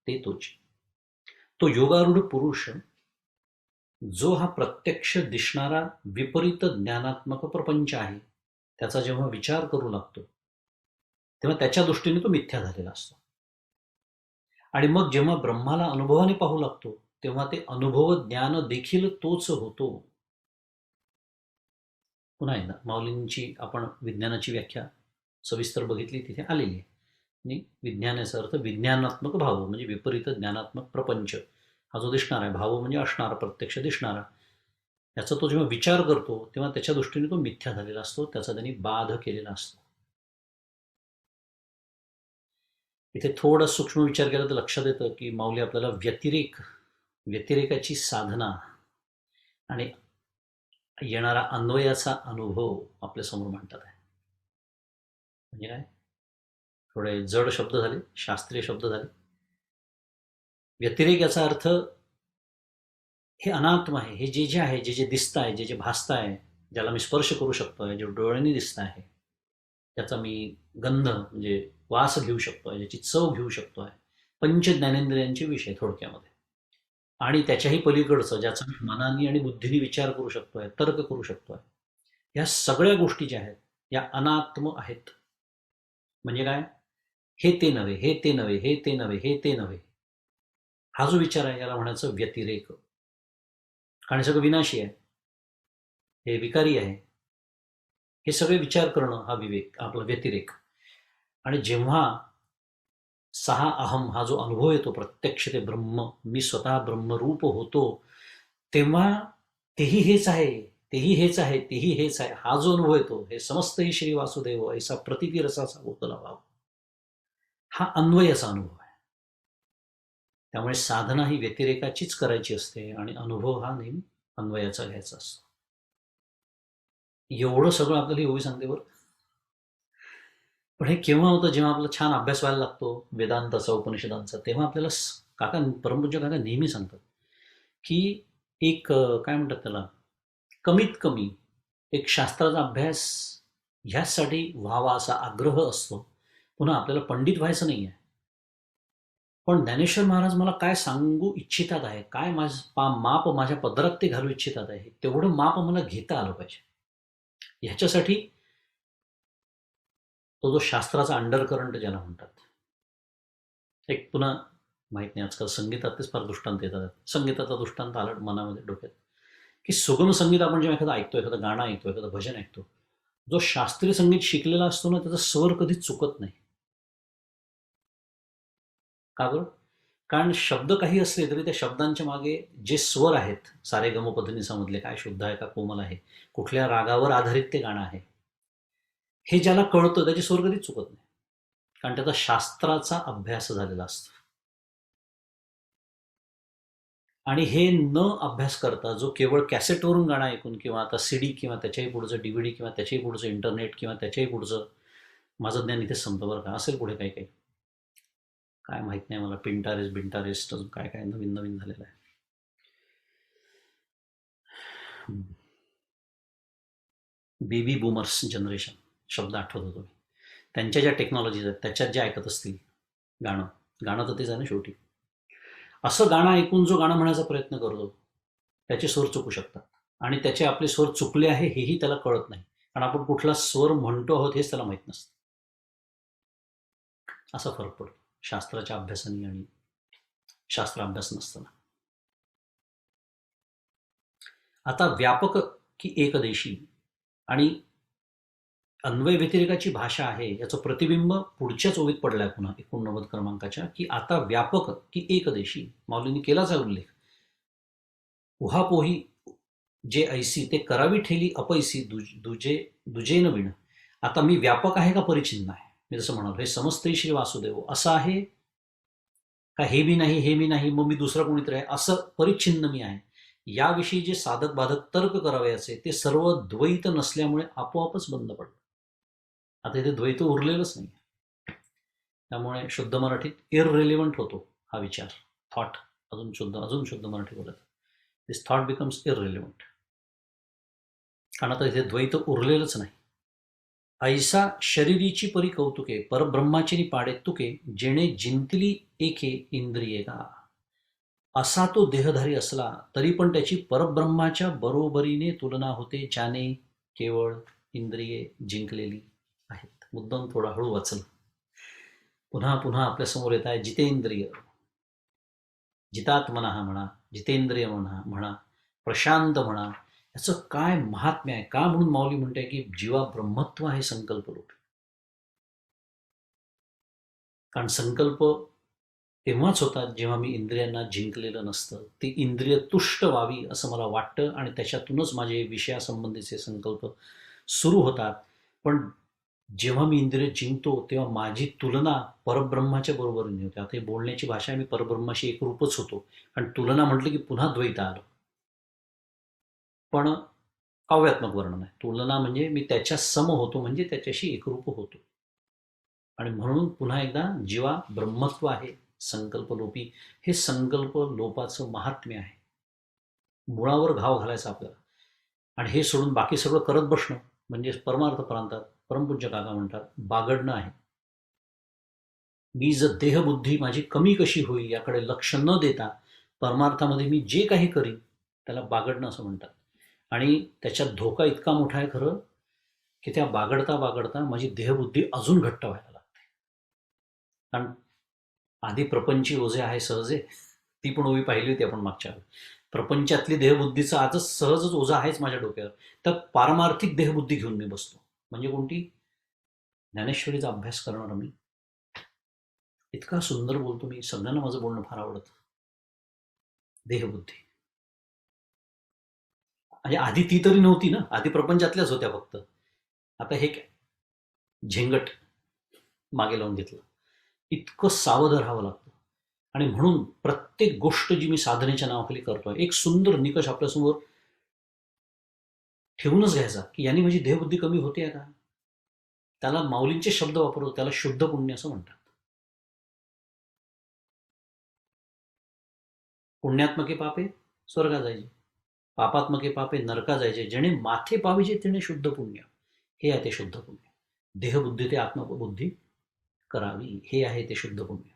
ते तोच. तो योगारूढ पुरुष जो हा प्रत्यक्ष दिसणारा विपरीत ज्ञानात्मक प्रपंच आहे त्याचा जेव्हा विचार करू लागतो तेव्हा त्याच्या दृष्टीने तो मिथ्या झालेला असतो. आणि मग जेव्हा ब्रह्माला अनुभवाने पाहू लागतो तेव्हा ते अनुभव ज्ञान देखील तोच होतो. पुन्हा एकदा माऊलींची आपण विज्ञानाची व्याख्या सविस्तर बघितली, तिथे आलेली आहे. आणि विज्ञानाचा अर्थ विज्ञानात्मक भाव म्हणजे विपरीत ज्ञानात्मक प्रपंच. हा जो दिसणार आहे, भाव म्हणजे असणारा, प्रत्यक्ष दिसणारा, याचा तो जेव्हा विचार करतो तेव्हा त्याच्या दृष्टीने तो मिथ्या झालेला असतो, त्याचा त्यांनी बाध केलेला असतो. इथे थोडा सूक्ष्म विचार केला तर लक्षात येतं की माऊली आपल्याला व्यतिरेकाची साधना आणि येणारा अन्वयाचा अनुभव आपल्या समोर मांडतात आहे. म्हणजे काय? थोडे जड शब्द झाले, शास्त्रीय शब्द झाले. व्यतिरेक याचा अर्थ हे अनात्म आहे. हे जे जे आहे, जे जे दिसत आहे, जे जे भासत आहे, ज्याला मी स्पर्श करू शकतोय, जे डोळ्यांनी दिसत आहे, त्याचा मी गंध म्हणजे वास घेऊ शकतोय, ज्याची चव घेऊ शकतोय, पंच ज्ञानेंद्रियांचे विषय थोडक्यामध्ये. आणि त्याच्याही पलीकडचं ज्याचा मी मनाने आणि बुद्धीने विचार करू शकतोय, तर्क करू शकतोय, या सगळ्या गोष्टी ज्या आहेत या अनात्म आहेत. म्हणजे काय? हे ते नव्हे, हे ते नव्हे, हे ते नव्हे, हे ते नव्हे. हा जो विचार आहे याला म्हणायचं व्यतिरेक. कारण सगळं विनाशी आहे, हे विकारी आहे, हे सगळे विचार करणं हा विवेक, आपला व्यतिरेक. आणि जेव्हा सहा अहम हा जो अनुभव येतो, प्रत्यक्ष ते ब्रह्म, मी स्वतः ब्रह्मरूप होतो, तेव्हा तेही हेच आहे, तेही हेच आहे, तेही हेच आहे, हा जो अनुभव येतो, हे समस्तही श्री वासुदेव ऐसा प्रतिती रसाचा होतला भाव, हा अन्वयाचा अनुभव आहे. त्यामुळे साधना ही व्यतिरेकाचीच करायची असते आणि अनुभव हा नेहमी अन्वयाचा घ्यायचा असतो. एवढं सगळं आपल्याला ही ओवी सांगते बरं. पण हे केव्हा होतं? जेव्हा आपला छान अभ्यास व्हायला लागतो वेदांताचा, उपनिषदांचा, तेव्हा आपल्याला काका, परमपूज्य काका नेहमी सांगतात की एक काय म्हणतात त्याला, कमीत कमी एक शास्त्राचा अभ्यास ह्याचसाठी व्हावा असा आग्रह असतो. पुन्हा आपल्याला पंडित व्हायचं नाही आहे, पण ज्ञानेश्वर महाराज मला काय सांगू इच्छितात आहे, काय माप माझ्या पदरात ते घालू इच्छितात आहे, तेवढं माप मला घेता आलं पाहिजे. ह्याच्यासाठी तो जो शास्त्राचा अंडर करंट ज्याला म्हणतात, एक पुन्हा माहित नाही, आजकाल संगीतातच फार दृष्टांत येतात. संगीताचा दृष्टांत आला मनामध्ये डोक्यात, की सुगम संगीत आपण जेव्हा एखादं ऐकतो, एखादं गाणं ऐकतो, एखादं भजन ऐकतो, जो शास्त्रीय संगीत शिकलेला असतो ना, त्याचा स्वर कधीच चुकत नाही. का बरं? कारण शब्द काही असले तरी त्या शब्दांच्या मागे जे स्वर आहेत, सारे गमपधनिसामधले, काय शुद्ध आहे का कोमल आहे, कुठल्या रागावर आधारित ते गाणं आहे, हे ज्याला कळतं त्याचे स्वर कधीच चुकत नाही. कारण त्याचा शास्त्राचा अभ्यास झालेला असतो. आणि हे न अभ्यास करता जो केवळ कॅसेटवरून गाणं ऐकून, किंवा आता सीडी, किंवा त्याच्याही पुढचं डीव्हीडी, किंवा त्याच्याही पुढचं इंटरनेट, किंवा त्याच्याही पुढचं, माझं ज्ञान इथे संपतं बरं का, असेल पुढे काही काही, काय माहित नाही मला, बिंटारेस्ट अजून काय काय नवीन नवीन झालेलं आहे. बेबी बूमर्स जनरेशन शब्द आठवत होतो मी. त्यांच्या ज्या टेक्नॉलॉजीज आहेत त्याच्यात जे ऐकत असतील गाणं, गाणं तर तेच आहे ना शेवटी. असं गाणं ऐकून जो गाणं म्हणायचा प्रयत्न करतो त्याचे स्वर चुकू शकतात, आणि त्याचे आपले स्वर चुकले आहे हेही त्याला कळत नाही, कारण आपण कुठला स्वर म्हणतो आहोत हेच त्याला माहीत नसतं. असा फरक पडतो शास्त्राच्या अभ्यासाने आणि शास्त्र अभ्यास नसताना. आता व्यापक की एकदेशी आणि अन्वय व्यतिरेकाची भाषा आहे याचं प्रतिबिंब पुढच्याच ओळीत पडलाय पुन्हा 89 क्रमांकाच्या, की आता व्यापक की एकदेशी. माऊलींनी केलाच आहे उल्लेख, उहापोही जे ऐसी ते करावी ठेली अपैसी दुजे न विण. आता मी व्यापक आहे का परिचिन्न आहे, मी जसं म्हणालो हे समस्तही श्री वासुदेव असं आहे का, हे मी नाही हे मी नाही मग मी दुसरा कोणीतरी आहे, असं परिच्छिन्न मी आहे. याविषयी जे साधक बाधक तर्क करावयाचे ते सर्व द्वैत नसल्यामुळे आपोआपच बंद पडलं. आता इथे द्वैत उरलेलंच नाही, त्यामुळे शुद्ध मराठीत इररिलिव्हंट होतो हा विचार, थॉट. अजून शुद्ध मराठी बोलत, दिस थॉट बिकम्स इररिलिव्हंट, कारण आता इथे द्वैत उरलेलंच नाही. ऐसा शरीरीची परी कौतुके परब्रह्माची पाडे तुके, जेणे जिंकली एके इंद्रिये का. असा तो देहधारी असला तरी पण त्याची परब्रह्माच्या बरोबरीने तुलना होते, ज्याने केवळ इंद्रिये जिंकलेली आहेत. मुद्दाम थोडा हळू वाचलं, पुन्हा पुन्हा आपल्यासमोर येत आहे जितेंद्रिय, जितात्मना म्हणा, जितेंद्रिय म्हणा, प्रशांत म्हणा, याचं काय महात्म्य आहे. का म्हणून माऊली म्हणते की जीवा ब्रह्मत्व आहे संकल्परूपी. कारण संकल्प तेव्हाच होतात जेव्हा मी इंद्रियांना जिंकलेलं नसतं. ती इंद्रिय तुष्ट व्हावी असं मला वाटतं, आणि त्याच्यातूनच माझे विषयासंबंधीचे संकल्प सुरू होतात. पण जेव्हा मी इंद्रिय जिंकतो तेव्हा माझी तुलना परब्रह्माच्या बरोबरीने होते. आता ही बोलण्याची भाषा आहे, मी परब्रह्माशी एकरूपच होतो, कारण तुलना म्हटलं की पुन्हा द्वैत आलं. पण काव्यात्मक वर्णन आहे. तुलना म्हणजे मी त्याच्या सम होतो, म्हणजे त्याच्याशी एकरूप होतो. आणि म्हणून पुन्हा एकदा जीवा ब्रह्मत्व आहे संकल्प लोपी. हे संकल्प लोपाचं महात्म्य आहे. मुळावर घाव घालायचा आपल्याला, आणि हे सोडून बाकी सगळं करत बसणं म्हणजे परमार्थ प्रांतात परमपूज्य काका म्हणतात बागडणं आहे. मी जर देहबुद्धी माझी कमी कशी होईल याकडे लक्ष न देता परमार्थामध्ये मी जे काही करीन त्याला बागडणं असं म्हणतात. आणि त्याच्यात धोका इतका मोठा आहे खरं, की त्या बागडता बागडता माझी देहबुद्धी अजून घट्ट व्हायला लागते. कारण आधी प्रपंची ओझे आहे सहजे, ती पण ओवी पाहिली होती आपण मागच्या वेळी. प्रपंचातली देहबुद्धीचं आजच सहजच ओझा आहेच माझ्या डोक्यावर, तर पारमार्थिक देहबुद्धी घेऊन मी बसतो. म्हणजे कोणती? ज्ञानेश्वरीचा अभ्यास करणारा मी. इतका सुंदर बोलतो मी, सगळ्यांना माझं बोलणं फार आवडतं. देहबुद्धी म्हणजे आधी ती तरी नव्हती ना, आधी प्रपंचातल्याच होत्या फक्त. आता हे झेंगट मागे लावून घेतलं. इतकं सावध राहावं लागतं. आणि म्हणून प्रत्येक गोष्ट जी मी साधनेच्या नावाखाली करतोय, एक सुंदर निकष आपल्यासमोर ठेवूनच घ्यायचा, की यांनी माझी देहबुद्धी कमी होते का. त्याला माऊलींचे शब्द वापरतो, त्याला शुद्ध पुण्य असं म्हणतात. पुण्यात्मके पापे स्वर्गा जायचे, पापात्मके पापे नरका जायचे, जेणे माथे पाविजे तिने शुद्ध पुण्य. हे आहे ते शुद्ध पुण्य. देहबुद्धी ते आत्मबुद्धी करावी, हे आहे ते शुद्ध पुण्य.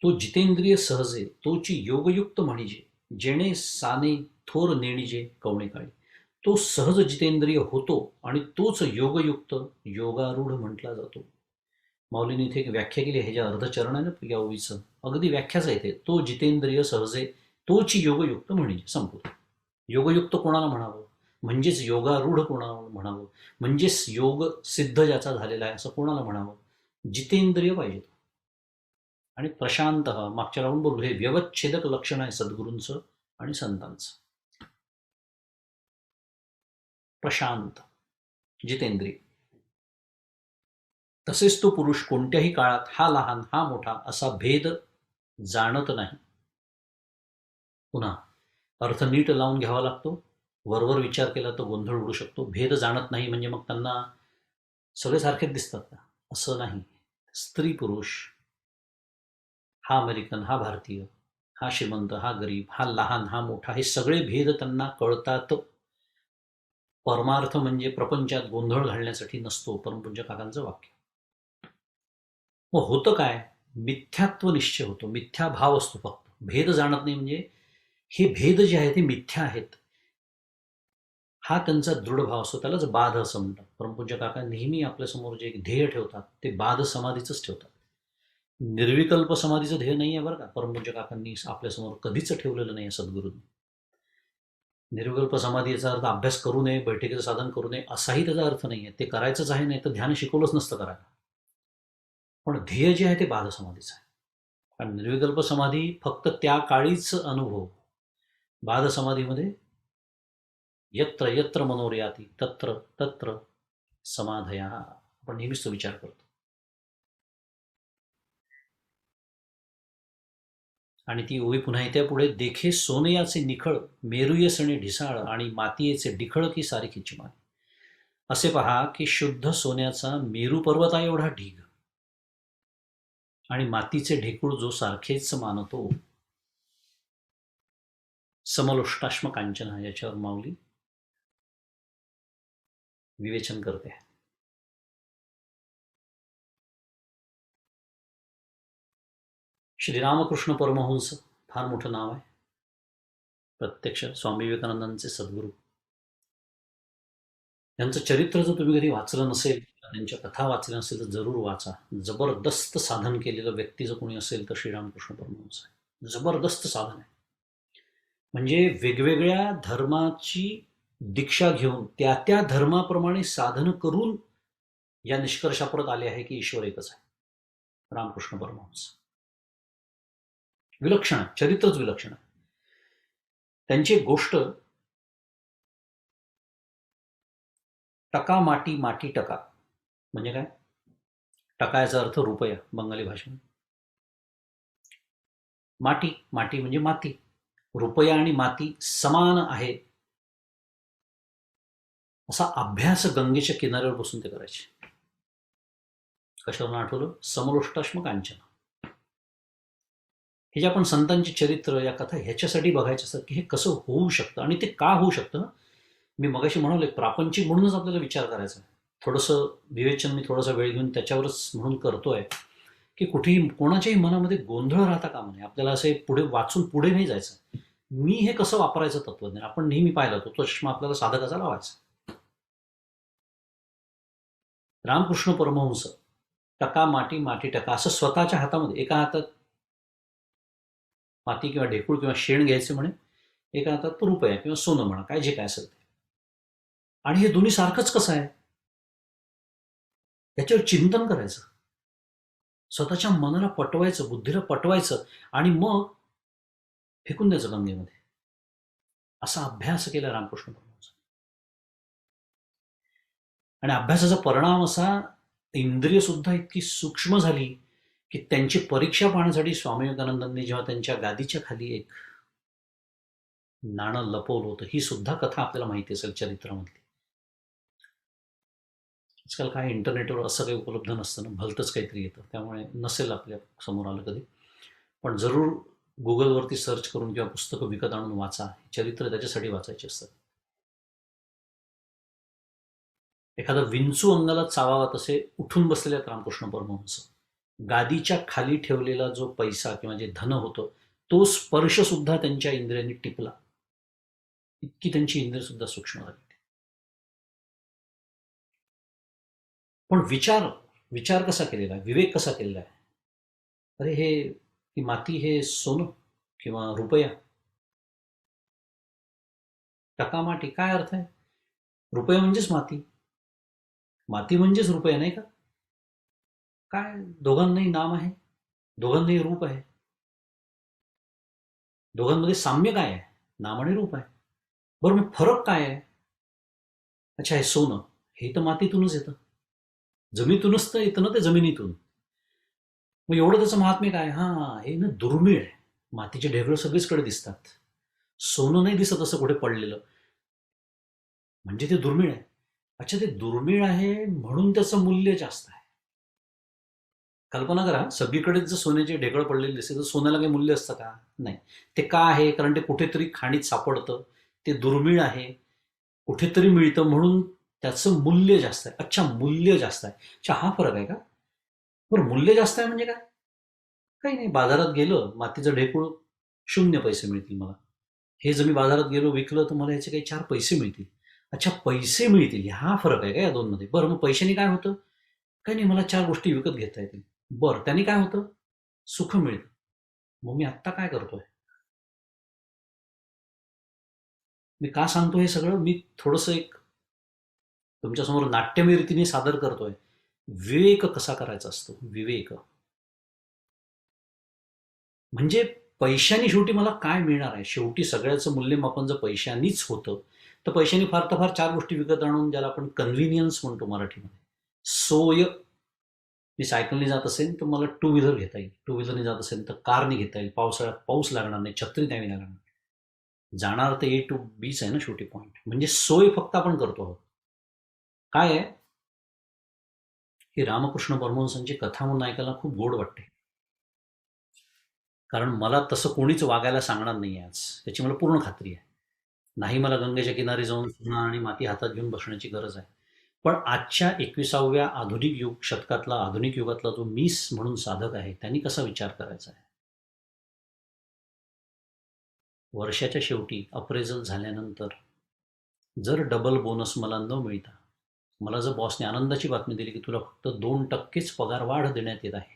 तो जितेंद्रिय सहजे तोची योगयुक्त म्हणजे जेणे साने थोर नेणिजे कवणे काळी. तो सहज जितेंद्रिय होतो आणि तोच योगयुक्त योगारूढ म्हटला जातो. माऊलीने इथे एक व्याख्या केली आहे, ज्या अर्धचरण आहे ना या ओवीचं, अगदी व्याख्याच आहे. तो जितेंद्रिय सहजे तोची योगयुक्त म्हणजे संपूर्ण. योगयुक्त कोणाला म्हणावं, म्हणजेच योगारूढ कोणाला म्हणावं, म्हणजेच योग सिद्ध ज्याचा झालेला आहे असं कोणाला म्हणावं. जितेंद्रिय पाहिजे. आणि प्रशांत, मागच्या राहून बोललो, हे व्यवच्छेदक लक्षण आहे सद्गुरूंचं आणि संतांचं. प्रशांत, जितेंद्रिय. तसेच तो पुरुष कोणत्याही काळात हा लहान हा मोठा असा भेद जाणत नाही. पुन्हा अर्थ नीट लावून घ्यावा लागतो. वरवर विचार केला तर गोंधळ उडू शकतो. भेद जाणत नाही म्हणजे मग त्यांना सगळे सारखेच दिसतात का, असं नाही. स्त्री पुरुष, हा अमेरिकन हा भारतीय, हा श्रीमंत हा गरीब, हा लहान हा मोठा, हे सगळे भेद त्यांना कळतात. परमार्थ म्हणजे प्रपंचात गोंधळ घालण्यासाठी नसतो, परमपूज्य काकांचं वाक्य. मग होतं काय, मिथ्यात्व निश्चय होतो, मिथ्या भाव असतो फक्त. भेद जाणत नाही म्हणजे हे भेद जे आहे ते मिथ्या आहेत, हा त्यांचा दृढ भाव असतो. त्यालाच बाध असं म्हणतात. परमपूज्य काका नेहमी आपल्यासमोर जे ध्येय ठेवतात ते बाध समाधीचंच ठेवतात. निर्विकल्प समाधीचं ध्येय नाही आहे बरं का, परमपूज्य काकांनी आपल्यासमोर कधीच ठेवलेलं नाही आहे सद्गुरूंनी. निर्विकल्प समाधीचा अर्थ अभ्यास करू नये, बैठकीचं साधन करू नये असाही त्याचा अर्थ नाही आहे. ते करायचंच आहे, नाही तर ध्यान शिकवलंच नसतं करायला. पण ध्येय जे आहे ते बाध समाधीचं आहे. कारण निर्विकल्प समाधी फक्त त्या काळीच अनुभव. बाध समाधीमध्ये यत्र यत्र मनोर्याती तत्र तत्र समाधया, आपण नेहमीच तो विचार करतो. आणि ती ओवी पुन्हा येत्या पुढे, देखे सोनयाचे निखळ मेरुये सणे ढिसाळ आणि मातीयेचे डिखळ की सारखीची मान. असे पहा की शुद्ध सोन्याचा मेरू पर्वता एवढा ढीग आणि मातीचे ढेकूळ जो सारखेच मानतो. समलोष्टाश्म कांचन, याच्यावर माऊली विवेचन करते. श्रीरामकृष्ण परमहंस फार मोठं नाव आहे. प्रत्यक्ष स्वामी विवेकानंदांचे सद्गुरू. यांचं चरित्र जर तुम्ही कधी वाचलं नसेल, त्यांच्या कथा वाचल्या नसेल तर जरूर वाचा. जबरदस्त साधन केलेलं व्यक्ती जर कोणी असेल तर श्रीरामकृष्ण परमहंस आहे. जबरदस्त साधन आहे. म्हणजे वेगवेगळ्या धर्माची दीक्षा घेऊन त्या त्या धर्माप्रमाणे साधन करून या निष्कर्षापर्यंत आले आहे की ईश्वर एकच आहे. रामकृष्ण परमहंस विलक्षण आहे, चरित्रच विलक्षण आहे. त्यांची एक गोष्ट, टका माटी माटी टका म्हणजे काय, टका याचा अर्थ रुपया बंगाली भाषेत. माटी, माटी म्हणजे माती. रुपया आणि माती समान आहे असा अभ्यास गंगेच्या किनाऱ्यावर बसून ते करायचे. कशावरून आठवलं, समलोष्टाश्म कांचन. हे जे आपण संतांची चरित्र या कथा ह्याच्यासाठी बघायचे असतात की हे कसं होऊ शकतं आणि ते का होऊ शकतं. मी मगाशी म्हणाले प्रापंचिक म्हणूनच आपल्याला विचार करायचा आहे. थोडंसं विवेचन मी थोडासा वेळ घेऊन त्याच्यावरच म्हणून करतोय की कुठेही कोणाच्याही मनामध्ये गोंधळ राहता कामा नये. आपल्याला असे पुढे वाचून पुढे नाही जायचं. मी हे कसं वापरायचं तत्वज्ञान आपण नेहमी पाहिलं, तो चष्मा आपल्याला साधकाचा लावायचा. रामकृष्ण परमहंस टका माटी माटी टका असं स्वतःच्या हातामध्ये, एका हातात माती किंवा ढेकूळ किंवा शेण घ्यायचे म्हणे, एका हातात रुपया किंवा सोनं म्हणा, काय जे काय असेल ते. आणि हे दोन्ही सारखंच कसं आहे याच्यावर चिंतन करायचं, स्वतःच्या मनाला पटवायचं, बुद्धीला पटवायचं आणि मग फेकून द्यायचं गंगेमध्ये. असा अभ्यास केला रामकृष्ण परमहंस. आणि अभ्यासाचा परिणाम असा, इंद्रिय सुद्धा इतकी सूक्ष्म झाली की त्यांची परीक्षा पाहण्यासाठी स्वामी विवेकानंदांनी जेव्हा त्यांच्या गादीच्या खाली एक नाणं लपवलं होतं, ही सुद्धा कथा आपल्याला माहिती असेल चरित्रामधली. आजकाल काय इंटरनेटवर असं काही उपलब्ध नसतं ना, भलतंच काहीतरी येतं, त्यामुळे नसेल आपल्या समोर आलं कधी. पण जरूर गुगलवरती सर्च करून किंवा पुस्तकं विकत आणून वाचा. चरित्र त्याच्यासाठी वाचायचे असतात. एखादा विंचू अंगाला चावावा तसे उठून बसलेले आहेत रामकृष्ण परमहंस. गादीच्या खाली ठेवलेला जो पैसा किंवा जे धन होतं, तो स्पर्श सुद्धा त्यांच्या इंद्रियांनी टिपला. इतकी त्यांची इंद्रिय सुद्धा सूक्ष्म झाली. पण विचार विचार कसा केलेला आहे, विवेक कसा केलेला आहे? अरे हे ही माती, हे सोनं किंवा रुपया, टकामाटी, काय अर्थ आहे? रुपया म्हणजेच माती, माती म्हणजेच रुपया, नाही का? काय दोघांनाही नाम आहे, दोघांनाही रूप आहे, दोघांमध्ये साम्य काय आहे? नाम आणि रूप आहे. बरं, मग फरक काय आहे? अच्छा, हे सोनं, हे तर मातीतूनच येतं, जमिनीतूनच तर येतं ना, ते जमिनीतून. मग एवढं त्याचं महात्म्य काय? हा, हे ना दुर्मिळ आहे. मातीचे ढेकळं सगळीचकडे दिसतात, सोनं नाही दिसत असं कुठे पडलेलं, म्हणजे ते दुर्मिळ आहे. अच्छा, ते दुर्मिळ आहे म्हणून त्याचं मूल्य जास्त आहे. कल्पना करा, सगळीकडेच जर सोन्याचे ढेकळं पडलेले दिसते तर सोन्याला काही मूल्य असतं का? नाही. ते का आहे? कारण ते कुठेतरी खाणीत सापडतं, ते दुर्मिळ आहे, कुठेतरी मिळतं म्हणून त्याचं मूल्य जास्त आहे. अच्छा, मूल्य जास्त आहे. अच्छा, हा फरक आहे का? बरं, मूल्य जास्त आहे म्हणजे काय? काही नाही, बाजारात गेलं, मातीचं ढेकूळ, 0 पैसे मिळतील मला. हे जर मी बाजारात गेलो, विकलं, तर मला याचे काही 4 पैसे मिळतील. अच्छा, पैसे मिळतील, हा फरक आहे का या दोन मध्ये? बरं, मग पैशाने काय होतं? काही नाही, मला 4 गोष्टी विकत घेता येतील. बरं, त्यांनी काय होतं? सुख मिळतं. मग मी आत्ता काय करतोय? मी का सांगतो हे सगळं? मी थोडंसं एक तुमच्यासमोर नाट्यमय रीतीने सादर करतोय. विवेक कसा करायचा असतो, विवेक म्हणजे पैशाने शेवटी मला काय मिळणार आहे? शेवटी सगळ्याचं मूल्यमापन जर पैशानीच होतं, तर पैशाने फार तर फार 4 गोष्टी विकत आणून, ज्याला आपण कन्व्हिनियन्स म्हणतो मराठीमध्ये, सोय. मी सायकलने जात असेल तर मला टू व्हीलर घेता येईल, टू व्हीलरने जात असेल तर कारने घेता येईल, पावसाळ्यात पाऊस लागणार नाही, छत्री न्यावी लागणार नाही. जाणार तर ए टू बीच आहे ना शेवटी पॉईंट. म्हणजे सोय फक्त आपण करतो आहोत. काय आहे, ही रामकृष्ण परमहंसांची कथा म्हणून ऐकायला खूप गोड वाटते, कारण मला तसं कोणीच वागायला सांगणार नाही आज, याची मला पूर्ण खात्री आहे. नाही, मला गंगेच्या किनारी जाऊन सोनं आणि माती हातात घेऊन बसण्याची गरज आहे. पण आजच्या 21व्या आधुनिक शतकातला, आधुनिक युगातला जो मीस म्हणून साधक आहे, त्यांनी कसा विचार करायचा आहे? वर्षाच्या शेवटी अप्रेझल झाल्यानंतर जर डबल बोनस मला न मिळता, मला जर बॉसने आनंदाची बातमी दिली की तुला फक्त 2%च पगार वाढ देण्यात येत आहे,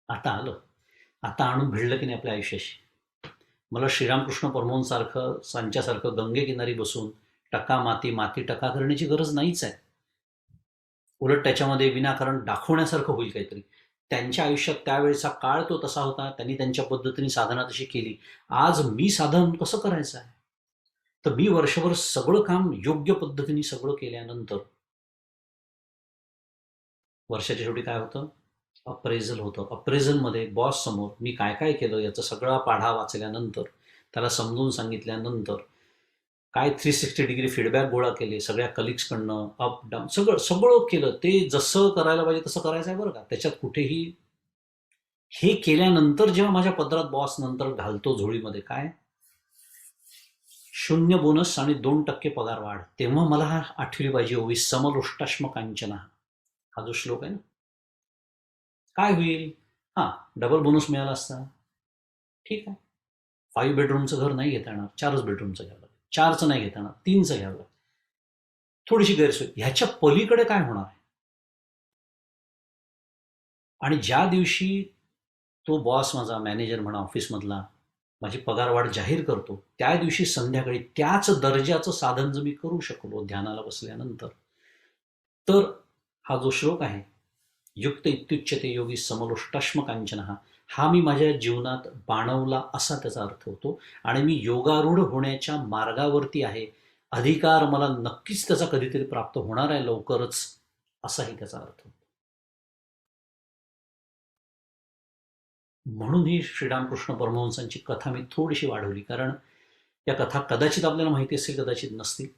आता आलं, आता आणून भिडलं की नाही आपल्या आयुष्याशी. मला श्रीरामकृष्ण परमहंसारखं, सांच्यासारखं गंगेकिनारी बसून टका माती, माती टका करण्याची गरज नाहीच आहे. उलट त्याच्यामध्ये विनाकारण दाखवण्यासारखं होईल काहीतरी. त्यांच्या आयुष्यात त्यावेळेचा काळ तो तसा होता, त्यांनी त्यांच्या पद्धतीने साधना तशी केली. आज मी साधन कसं करायचं आहे? तर मी वर्षभर सगळं काम योग्य पद्धतीने सगळं केल्यानंतर वर्षाच्या शेवटी काय होतं? अप्रेझल होतं. अप्रेझलमध्ये बॉस समोर मी काय काय केलं याचा सगळा पाढा वाचल्यानंतर, त्याला समजून सांगितल्यानंतर, काय 360 डिग्री फीडबॅक गोळा केले सगळ्या कलिग्सकडनं, अप डाऊन सगळं सगळं केलं, ते जसं करायला पाहिजे तसं करायचं आहे बरं का. त्याच्यात कुठेही, हे केल्यानंतर जेव्हा माझ्या पदरात बॉस नंतर घालतो झोळीमध्ये काय, 0 बोनस आणि 2% पगार वाढ, तेव्हा मला हा आठवली पाहिजे ओवी, समलोष्टाश्म कांचना, हा जो श्लोक आहे ना. काय होईल? हा, डबल बोनस मिळाला असता, ठीक आहे, 5 बेडरूमचं घर नाही घेता येणार, 4च बेडरूमचं घ्यावं लागेल, 4चं नाही घेता येणार, 3चं घ्यावं लागेल, थोडीशी गैरसोय. ह्याच्या पलीकडे काय होणार आहे? आणि ज्या दिवशी तो बॉस, माझा मॅनेजर म्हणा ऑफिसमधला, माझी पगारवाढ जाहीर करतो, त्या दिवशी संध्याकाळी त्याच दर्जाचं साधन जर मी करू शकलो ध्यानाला बसल्यानंतर, तर हा जो श्लोक आहे, युक्त इत्युच्यते योगी समलोष्टाश्म कांचन, हा मी माझ्या जीवनात बाणवला असा त्याचा अर्थ होतो. आणि मी योगारूढ होण्याच्या मार्गावरती आहे, अधिकार मला नक्कीच त्याचा कधीतरी प्राप्त होणार आहे लवकरच, असाही त्याचा अर्थ होतो. म्हणून ही श्रीरामकृष्ण परमहंसांची कथा मी थोडीशी वाढवली, कारण या कथा कदाचित आपल्याला माहिती असेल, कदाचित नसतील,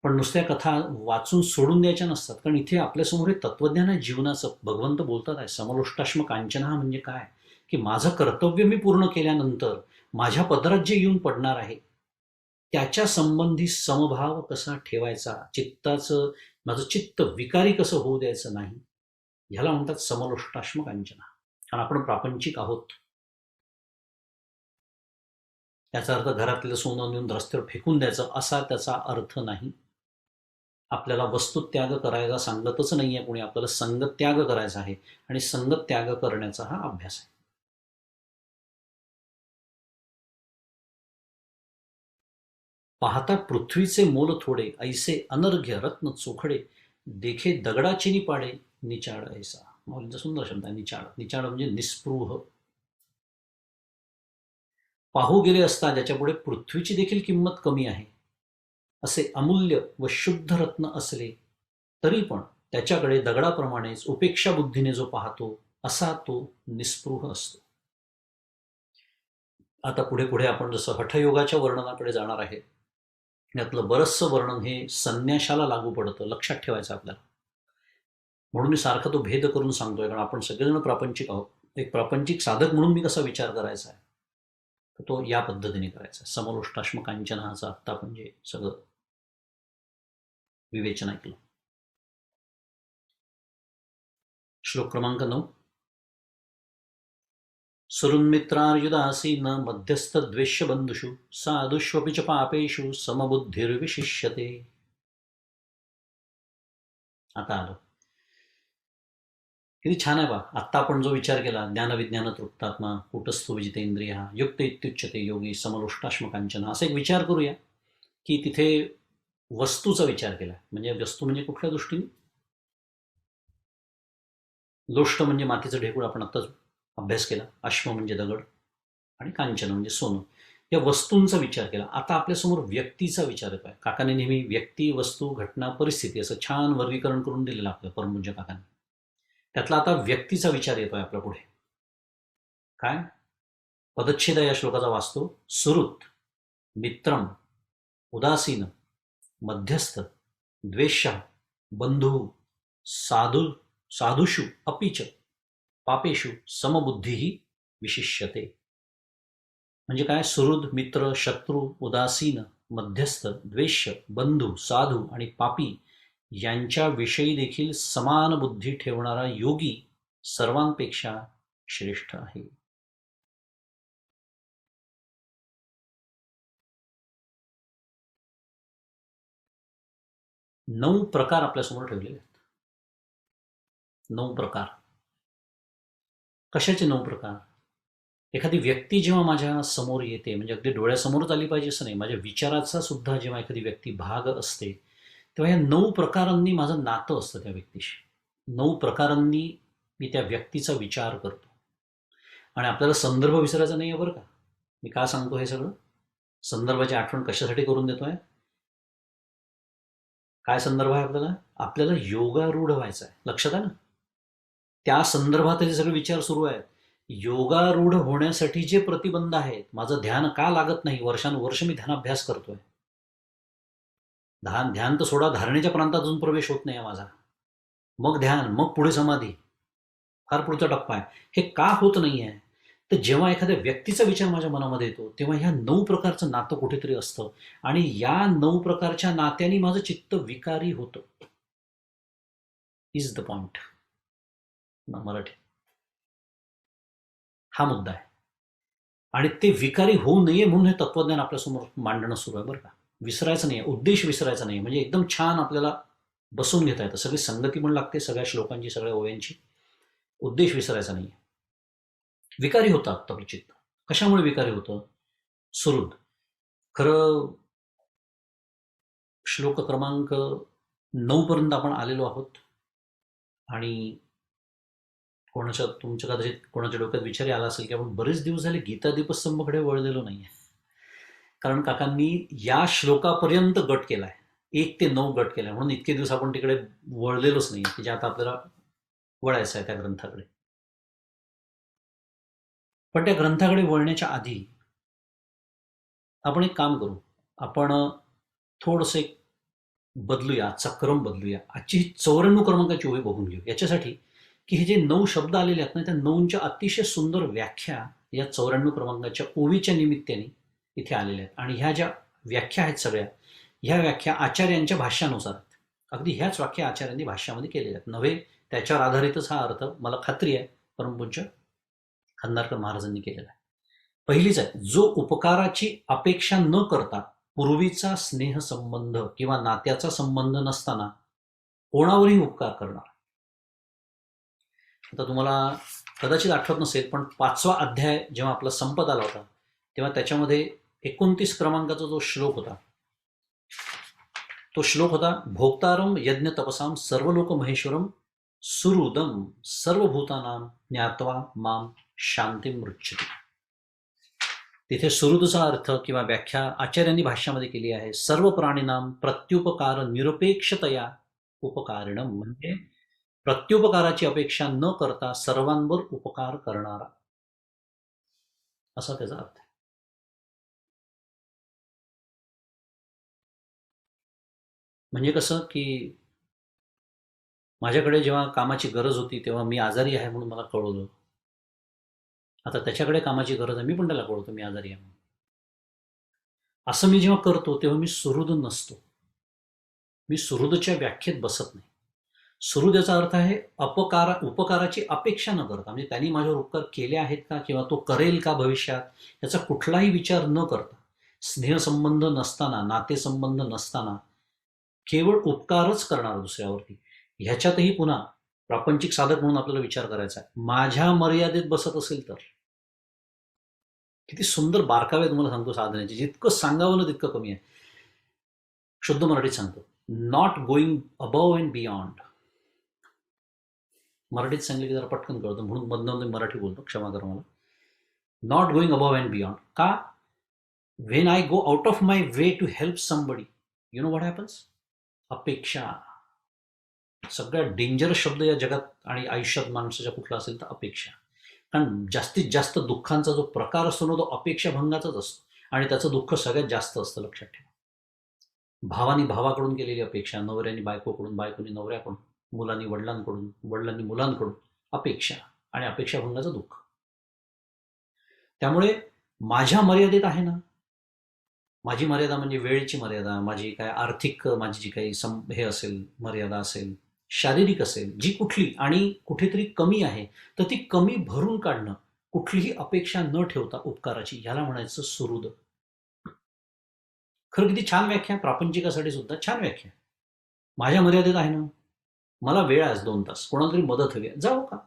पण नुसत्या कथा वाचून सोडून द्यायच्या नसतात. कारण इथे आपल्यासमोर हे तत्वज्ञान आहे जीवनाचं. भगवंत बोलतात आहे, समलोष्टाश्म कांचना म्हणजे काय, की माझं कर्तव्य मी पूर्ण केल्यानंतर माझ्या पदरात जे येऊन पडणार आहे त्याच्या संबंधी समभाव कसा ठेवायचा, चित्ताचं, माझं चित्त विकारी कसं होऊ द्यायचं नाही, ह्याला म्हणतात समलोष्टाश्म कांचना. कारण आपण प्रापंचिक आहोत. याचा अर्थ घरातलं सोनं नेऊन रस्त्यावर फेकून द्यायचं असा त्याचा अर्थ नाही. आपल्याला वस्तुत्याग करायला सांगतच नाहीये कोणी. आपल्याला संगत्याग करायचा आहे आणि संगत्याग करण्याचा हा अभ्यास आहे. पाहता पृथ्वीचे मोल थोडे, ऐसे अनर्घ्य रत्न चोखडे, देखे दगडाची पाडे निचाड ऐसा. माऊलींचा सुंदर शब्द आहे निचाड. निचाड म्हणजे निस्पृह. पाहू गेले असता ज्याच्यापुढे पृथ्वीची देखील किंमत कमी आहे, असे अमूल्य व शुद्ध रत्न असले तरी पण त्याच्याकडे दगडाप्रमाणेच उपेक्षा बुद्धीने जो पाहतो असा तो निस्पृह असतो. आता पुढे पुढे आपण जसं हठयोगाच्या वर्णनाकडे जाणार आहे, यातलं बरंचसं वर्णन हे संन्याशाला लागू पडतं. लक्षात ठेवायचं आपल्याला. म्हणून मी सारखा तो भेद करून सांगतोय, कारण आपण सगळेजण प्रापंचिक आहोत. एक प्रापंचिक साधक म्हणून मी कसा विचार करायचा आहे, तर तो या पद्धतीने करायचा. समलोष्टाश्म कांचनाचा आत्ता आपण जे सगळं विवेचन ऐकलं. श्लोक क्रमांक 9. सुहृन्मित्रार्युदासीन मध्यस्थ द्वेष्य बंधुषु साधुष्वपि च पापेषु समबुद्धिर्विशिष्यते. आता आलं. किती छान आहे बा. आत्ता आपण जो विचार केला, ज्ञानविज्ञान तृप्तात्मा कूटस्थो विजितेंद्रिया युक्त इत्युच्यते योगी समलोष्टाश्म कांचना, असा एक विचार करूया की तिथे वस्तूचा विचार केला. म्हणजे वस्तू म्हणजे कुठल्या दृष्टीने? लोष्ट म्हणजे मातीचं ढेकूळ, आपण आत्ताच अभ्यास केला. अश्म म्हणजे दगड आणि कांचन म्हणजे सोनं. या वस्तूंचा विचार केला. आता आपल्यासमोर व्यक्तीचा विचार येतोय. काकाने नेहमी व्यक्ती, वस्तू, घटना, परिस्थिती असं छान वर्गीकरण करून दिलेलं आपलं परमपूज्य काकाने. त्यातला आता व्यक्तीचा विचार येतोय आपल्या पुढे. काय पदच्छेद या श्लोकाचा वाचतो? सुहृत, मित्रम, उदासीन, मध्यस्थ, द्वेष्य, बंधू, साधुषु अपीच पापेषु समबुद्धीही विशिष्यते. म्हणजे काय? सुहृद, मित्र, शत्रू, उदासीन, मध्यस्थ, द्वेष्य, बंधू, साधू आणि पापी यांच्याविषयी देखील समान बुद्धी ठेवणारा योगी सर्वांपेक्षा श्रेष्ठ आहे. नऊ प्रकार आपल्यासमोर ठेवलेले आहेत. 9 प्रकार. कशाचे 9 प्रकार? एखादी व्यक्ती जेव्हा माझ्या समोर येते, म्हणजे अगदी डोळ्यासमोरच आली पाहिजे असं नाही, माझ्या विचाराचा सुद्धा जेव्हा एखादी व्यक्ती भाग असते, तेव्हा या 9 प्रकारांनी माझं नातं असतं त्या व्यक्तीशी. 9 प्रकारांनी मी त्या व्यक्तीचा विचार करतो. आणि आपल्याला संदर्भ विसरायचा नाही आहे बरं का. मी का सांगतो हे सगळं? संदर्भाची आठवण कशासाठी करून देतोय? काय संदर्भ आहे आपल्याला? आपल्याला योगारूढ व्हायचा आहे. लक्षात आहे ना? त्या संदर्भात हे सगळे विचार सुरू आहेत. योगारूढ होण्यासाठी जे प्रतिबंध आहेत, माझं ध्यान का लागत नाही, वर्षानुवर्ष मी ध्यानाभ्यास करतोय. ध्यान तर सोडा, धारणेच्या प्रांतात अजून प्रवेश होत नाही माझा. मग ध्यान, मग पुढे समाधी, फार पुढचा टप्पा आहे. हे का होत नाही आहे? तर जेव्हा एखाद्या व्यक्तीचा विचार माझ्या मनामध्ये येतो, तेव्हा ह्या 9 प्रकारचं नातं कुठेतरी असतं आणि या 9 प्रकारच्या नात्याने माझं चित्त विकारी होतं. Is the point. मराठी हा मुद्दा आहे. आणि ते विकारी होऊ नये म्हणून हे तत्वज्ञान आपल्यासमोर मांडणं सुरू आहे बरं का. विसरायचं नाही, उद्देश विसरायचा नाही. म्हणजे एकदम छान आपल्याला बसून घेता येतं. सगळी संगती पण लागते सगळ्या श्लोकांची, सगळ्या ओव्यांची. उद्देश विसरायचा नाही. विकारी होतात आपलं चित्त. कशामुळे विकारी होतं? सुहृद. खरं श्लोक क्रमांक 9 पर्यंत आपण आलेलो आहोत आणि तुमच्या कदाचित कोणाच्या डोक्यात विचार आला असेल की आपण बरेच दिवस झाले गीता दीपस्तंभकडे वळलेलो नाहीये. कारण काकांनी या श्लोकापर्यंत गट केलाय, 1 ते 9 गट केलाय. म्हणून इतके दिवस आपण तिकडे वळलेलोच नाही की जे आता आपल्याला वळायचं आहे त्या ग्रंथाकडे. पण त्या ग्रंथाकडे वळण्याच्या आधी आपण एक काम करू. आपण थोडंसं एक बदलूया, आजचा क्रम बदलूया. आजची 94 क्रमांकाची ओवी बघून घेऊ. याच्यासाठी की हे जे 9 शब्द आलेले आहेत ना, त्या 9च्या अतिशय सुंदर व्याख्या या 94 क्रमांकाच्या ओवीच्या निमित्ताने इथे आलेल्या आहेत. आणि ह्या ज्या व्याख्या आहेत सगळ्या, ह्या व्याख्या आचार्यांच्या भाष्यानुसार आहेत. अगदी ह्याच व्याख्या आचार्यांनी भाष्यामध्ये केलेल्या आहेत. नव्हे त्याच्यावर आधारितच हा अर्थ मला खात्री आहे परमपूज्य खंदारकर महाराजांनी केलेला आहे. पहिलीच आहे, जो उपकाराची अपेक्षा न करता पूर्वीचा स्नेहसंबंध किंवा नात्याचा संबंध नसताना कोणावरही उपकार करणार. आता तुम्हाला कदाचित आठवत नसेल, पण 5वा अध्याय जेव्हा आपला संपत आला होता तेव्हा त्याच्यामध्ये 29 क्रमांकाचा जो श्लोक होता, तो श्लोक होता, भोक्तारम यज्ञ तपसाम सर्वलोक महेश्वरम सुहृदम सर्वभूतानां ज्ञात्वा माम शांती मृच्छति. तिथे सुहृदचा अर्थ किंवा व्याख्या आचार्यांनी भाष्यामध्ये केली आहे, सर्व प्राणीनाम प्रत्युपकार निरपेक्षतया उपकारिणम, म्हणजे प्रत्युपकाराची अपेक्षा न करता सर्वांवर उपकार करणारा, असा त्याचा अर्थ आहे. म्हणजे कसं की माझ्याकडे जेव्हा कामाची गरज होती तेव्हा मी आजारी आहे म्हणून मला कळवलं. आता त्याच्याकडे कामाची गरज आहे, मी पण त्याला कळवतो मी आजारी आहे म्हणून. असं मी जेव्हा करतो तेव्हा मी सुहृद नसतो, मी सुहृदच्या व्याख्येत बसत नाही. सुहृद याचा अर्थ आहे उपकाराची अपेक्षा न करता, म्हणजे त्यांनी माझ्यावर उपकार केले आहेत का किंवा तो करेल का भविष्यात याचा कुठलाही विचार न करता, स्नेहसंबंध नसताना, नातेसंबंध नसताना केवळ उपकारच करणार दुसऱ्यावरती. ह्याच्यातही पुन्हा प्रापंचिक साधक म्हणून आपल्याला विचार करायचा आहे, माझ्या मर्यादेत बसत असेल तर. किती सुंदर बारकावे तुम्हाला सांगतो साधनेचे, जितकं सांगावं ना तितकं कमी आहे. शुद्ध मराठीत सांगतो, not going above and beyond. मराठीत सांगले की जरा पटकन कळतं म्हणून मधनं मराठी बोलतो, क्षमा करा मला. Not going above and beyond. का? When I go out of my way to help somebody, you know what happens? अपेक्षा. सगळ्यात डेंजरस शब्द या जगात आणि आयुष्यात माणसाच्या कुठला असेल तर अपेक्षा. कारण जास्तीत जास्त दुःखांचा जो प्रकार असतो ना तो अपेक्षा भंगाचाच असतो, आणि त्याचं दुःख सगळ्यात जास्त असतं, लक्षात ठेवा. भावानी भावाकडून केलेली अपेक्षा, नवऱ्यानी बायकोकडून, बायकोनी नवऱ्याकडून, मुलांनी वडिलांकडून, वडिलांनी मुलांकडून, अपेक्षा आणि अपेक्षा भंगाचं दुःख. त्यामुळे माझ्या मर्यादेत आहे ना, माझी मर्यादा म्हणजे वेळेची मर्यादा, माझी काय आर्थिक, माझी जी काही हे असेल मर्यादा असेल, शारीरिक असेल, जी कुठली आणि कुठेतरी कमी आहे तर ती कमी भरून काढणं, कुठलीही अपेक्षा न ठेवता उपकाराची, याला म्हणायचं सुहृद. खरं किती छान व्याख्या, प्रापंचिकासाठी सुद्धा छान व्याख्या. माझ्या मर्यादेत आहे ना, मला वेळ आहे 2 तास, कोणाला तरी मदत हवी आहे, जाऊ का?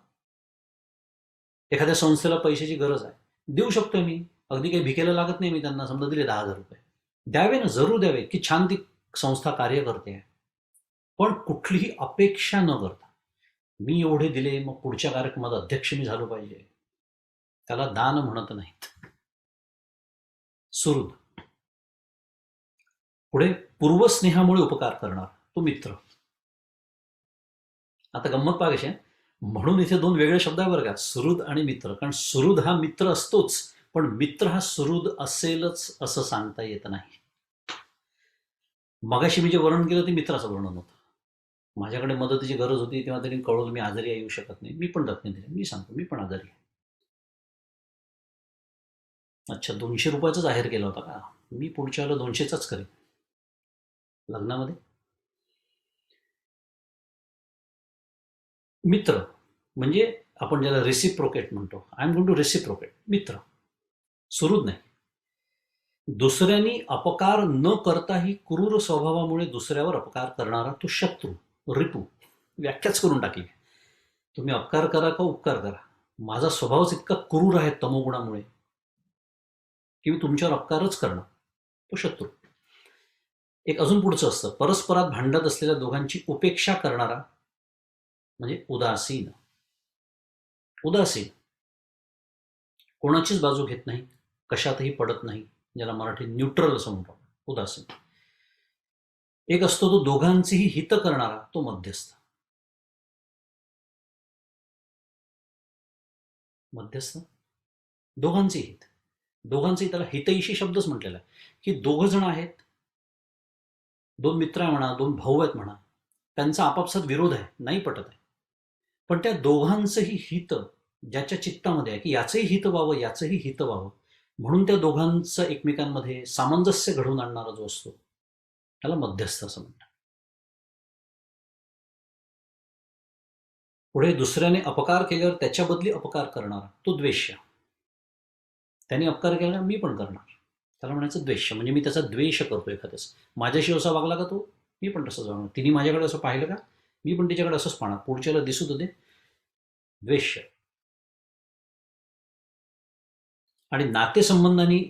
एखाद्या संस्थेला पैशाची गरज आहे, देऊ शकतोय मी, अगदी काही भिकेला लागत नाही. मी त्यांना समजा दिले 10,000 रुपये, द्यावे ना, जरूर द्यावे, की छान ती संस्था कार्य करते आहे. पण कुठलीही अपेक्षा न करता, मी एवढे दिले मग पुढच्या कार्यक्रमात अध्यक्ष मी झालो पाहिजे, त्याला दान म्हणत नाहीत. सुहृद. पुढे पूर्वस्नेहामुळे उपकार करणार, तो मित्र. आता गंमत पहा कशी आहे, म्हणून इथे 2 वेगळे शब्द आहे बरं का, सुहृद आणि मित्र. कारण सुहृद हा मित्र असतोच, पण मित्र हा सुहृद असेलच असं सांगता येत नाही. मगाशी मी जे वर्णन केलं ते मित्राचं वर्णन होतं. माझ्याकडे मदतीची गरज होती तेव्हा त्यांनी कळवलं मी आजारी येऊ शकत नाही, मी पण दखणे दिले, मी सांगतो मी पण आजारी आहे. अच्छा, 200 रुपयाचा जाहीर केला होता का? मी पुढच्या वेळेला 200चाच करेन लग्नामध्ये. मित्र म्हणजे आपण ज्याला रेसिप्रोकेट म्हणतो, I am going to reciprocate. मित्र, सुहृद नाही. दुसऱ्यांनी अपकार न करताही क्रूर स्वभावामुळे दुसऱ्यावर अपकार करणारा तो शत्रू, रिपू. व्याख्याच करून टाकली. तुम्ही अपकार करा का उपकार करा, माझा स्वभावच इतका क्रूर आहे तमोगुणामुळे की मी तुमच्यावर अपकारच करणार, तो शत्रू. एक अजून पुढचं असतं, परस्परात भांडत असलेल्या दोघांची उपेक्षा करणारा म्हणजे उदासीन. उदासीन, कोणाचीच बाजू घेत नाही, कशातही पडत नाही, ज्याला मराठी न्यूट्रल असं म्हणतो, उदासीन. एक असतो तो दोघांचेही हित करणारा, तो मध्यस्थ. मध्यस्थ, दोघांचे हित. दोघांचे, त्याला हितैषी शब्दच म्हटलेला आहे की 2 जण आहेत, 2 मित्र आहे म्हणा, 2 भाऊ आहेत म्हणा, त्यांचा आपापसात विरोध आहे, नाही पटत आहे, पण त्या दोघांचंही हित ज्याच्या चित्तामध्ये आहे की याचंही हित व्हावं, याचंही हित व्हावं, म्हणून त्या दोघांचं एकमेकांमध्ये सामंजस्य घडवून आणणारा जो असतो त्याला मध्यस्थ असं म्हणतात. पुढे दुसऱ्याने अपकार केल्यावर त्याच्या बदली अपकार करणारा तो द्वेष्य. त्याने अपकार केला मी पण करणार, त्याला म्हणायचं द्वेष्य. म्हणजे मी त्याचा द्वेष करतो एखाद्याच. माझ्याशी असा वागला का तो, मी पण तसंच वागणार. तिने माझ्याकडे असं पाहिलं का, मी पण तिच्याकडे असंच पाहणार. पुढच्याला दिसू दे, द्वेष्य. आणि नातेसंबंधांनी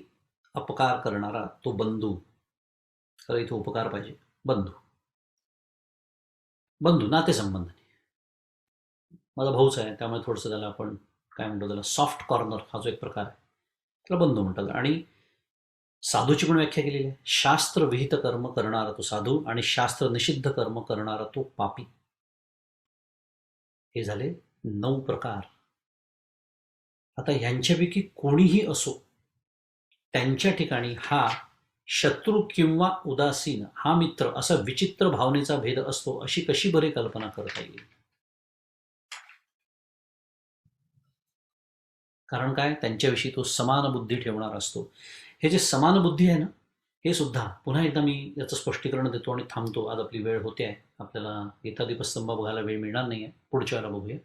अपकार करणारा तो बंधू. खरं इथे उपकार पाहिजे. बंधू, बंधू नातेसंबंधांनी. माझा भाऊच आहे, त्यामुळे थोडंसं त्याला आपण काय म्हणतो, त्याला सॉफ्ट कॉर्नर हा जो एक प्रकार आहे त्याला बंधू म्हणतात. आणि साधूची पण व्याख्या केलेली आहे. शास्त्र विहित कर्म करणारा तो साधू आणि शास्त्र निषिद्ध कर्म करणारा तो पापी. हे झाले 9 प्रकार. आता ह्यांच्यापैकी कोणीही असो, त्यांच्या ठिकाणी हा शत्रू किंवा उदासीन, हा मित्र, असा विचित्र भावनेचा भेद असतो, अशी कशी बरी कल्पना करता येईल. कारण काय, त्यांच्याविषयी तो समान बुद्धी ठेवणार असतो. हे जे समान बुद्धी आहे ना, हे सुद्धा पुन्हा एकदा मी याचं स्पष्टीकरण देतो आणि थांबतो. आज आपली वेळ होते आहे, आपल्याला गीता दीपस्तंभ बघायला वेळ मिळणार नाही आहे, पुढच्या वेळेला बघूया.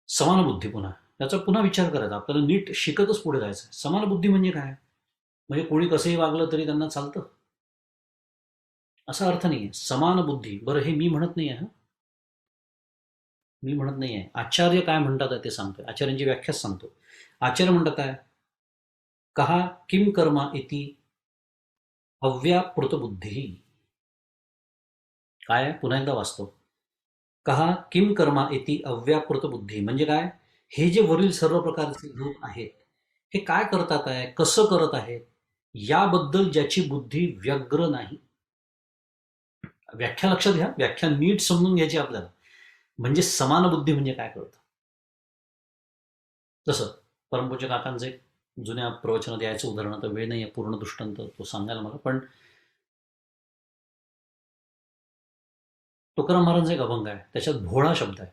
समान बुद्धी, पुन्हा याचा पुन्हा विचार करायचा आपल्याला. नीट शिकतच पुढे जायचं. समान बुद्धी म्हणजे काय, म्हणजे कोणी कसंही वागलं तरी त्यांना चालतं असा अर्थ नाही आहे. समान बुद्धी, बरं हे मी म्हणत नाही आहे, मी म्हणत नाही आहे. आचार्य काय म्हणतात ते सांगतोय, आचार्यांची व्याख्याच सांगतो. आचार्य म्हणतात काय, कहा किम कर्मा इति अव्यापृत बुद्धी. काय आहे, पुन्हा एकदा वाचतो. कहा किम कर्मा इति अव्यापृत बुद्धी. म्हणजे काय, हे जे वरील सर्व प्रकारचे लोक आहेत, हे काय करतात आहे, कसं करत आहेत, याबद्दल ज्याची बुद्धी व्यग्र नाही. व्याख्या लक्षात घ्या, व्याख्या नीट समजून घ्यायची आपल्याला. म्हणजे समान बुद्धी म्हणजे काय कळतं. जसं परमपूज्य काकांचे जुन्या प्रवचनात यायचं उदाहरण, तर वेळ नाही आहे पूर्ण दृष्टांत तो सांगायला मला, पण तुकाराम महाराजांचा एक अभंग आहे, त्याच्यात भोळा शब्द आहे.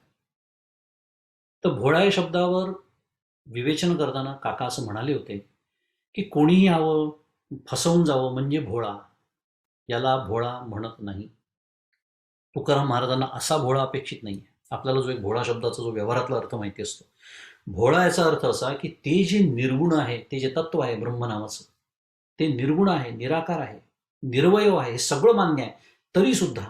तर भोळा या शब्दावर विवेचन करताना काका असं म्हणाले होते की कोणीही यावं, फसवून जावं म्हणजे भोळा, याला भोळा म्हणत नाही. तुकाराम महाराजांना असा भोळा अपेक्षित नाही. आपल्याला जो एक भोळा शब्दाचा जो व्यवहारातला अर्थ माहिती असतो, भोळा याचा अर्थ असा की ते जे निर्गुण आहे, ते जे तत्व आहे ब्रह्म नावाचं, ते निर्गुण आहे, निराकार आहे, निर्वयव आहे, हे सगळं मान्य आहे, तरी सुद्धा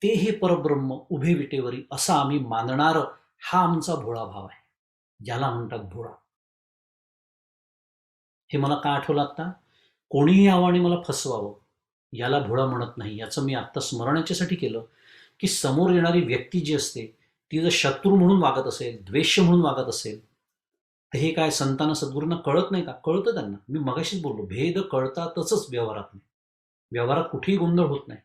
ते हे परब्रह्म उभे विटेवरी असं आम्ही मानणार, हा आमचा भोळा भाव आहे, ज्याला म्हणतात भोळा. हे मला का आठवलं आता, कोणीही यावं आणि मला फसवावं, याला भोळा म्हणत नाही. याचं मी आत्ता स्मरण याच्यासाठी केलं की समोर येणारी व्यक्ती जी असते, ती जर शत्रू म्हणून वागत असेल, द्वेष्य म्हणून वागत असेल, तर हे काय संतांना, सद्गुरूंना कळत नाही का? कळतं त्यांना. मी मगाशीच बोललो, भेद कळतातच व्यवहारात नाही, व्यवहारात कुठेही गोंधळ होत नाही.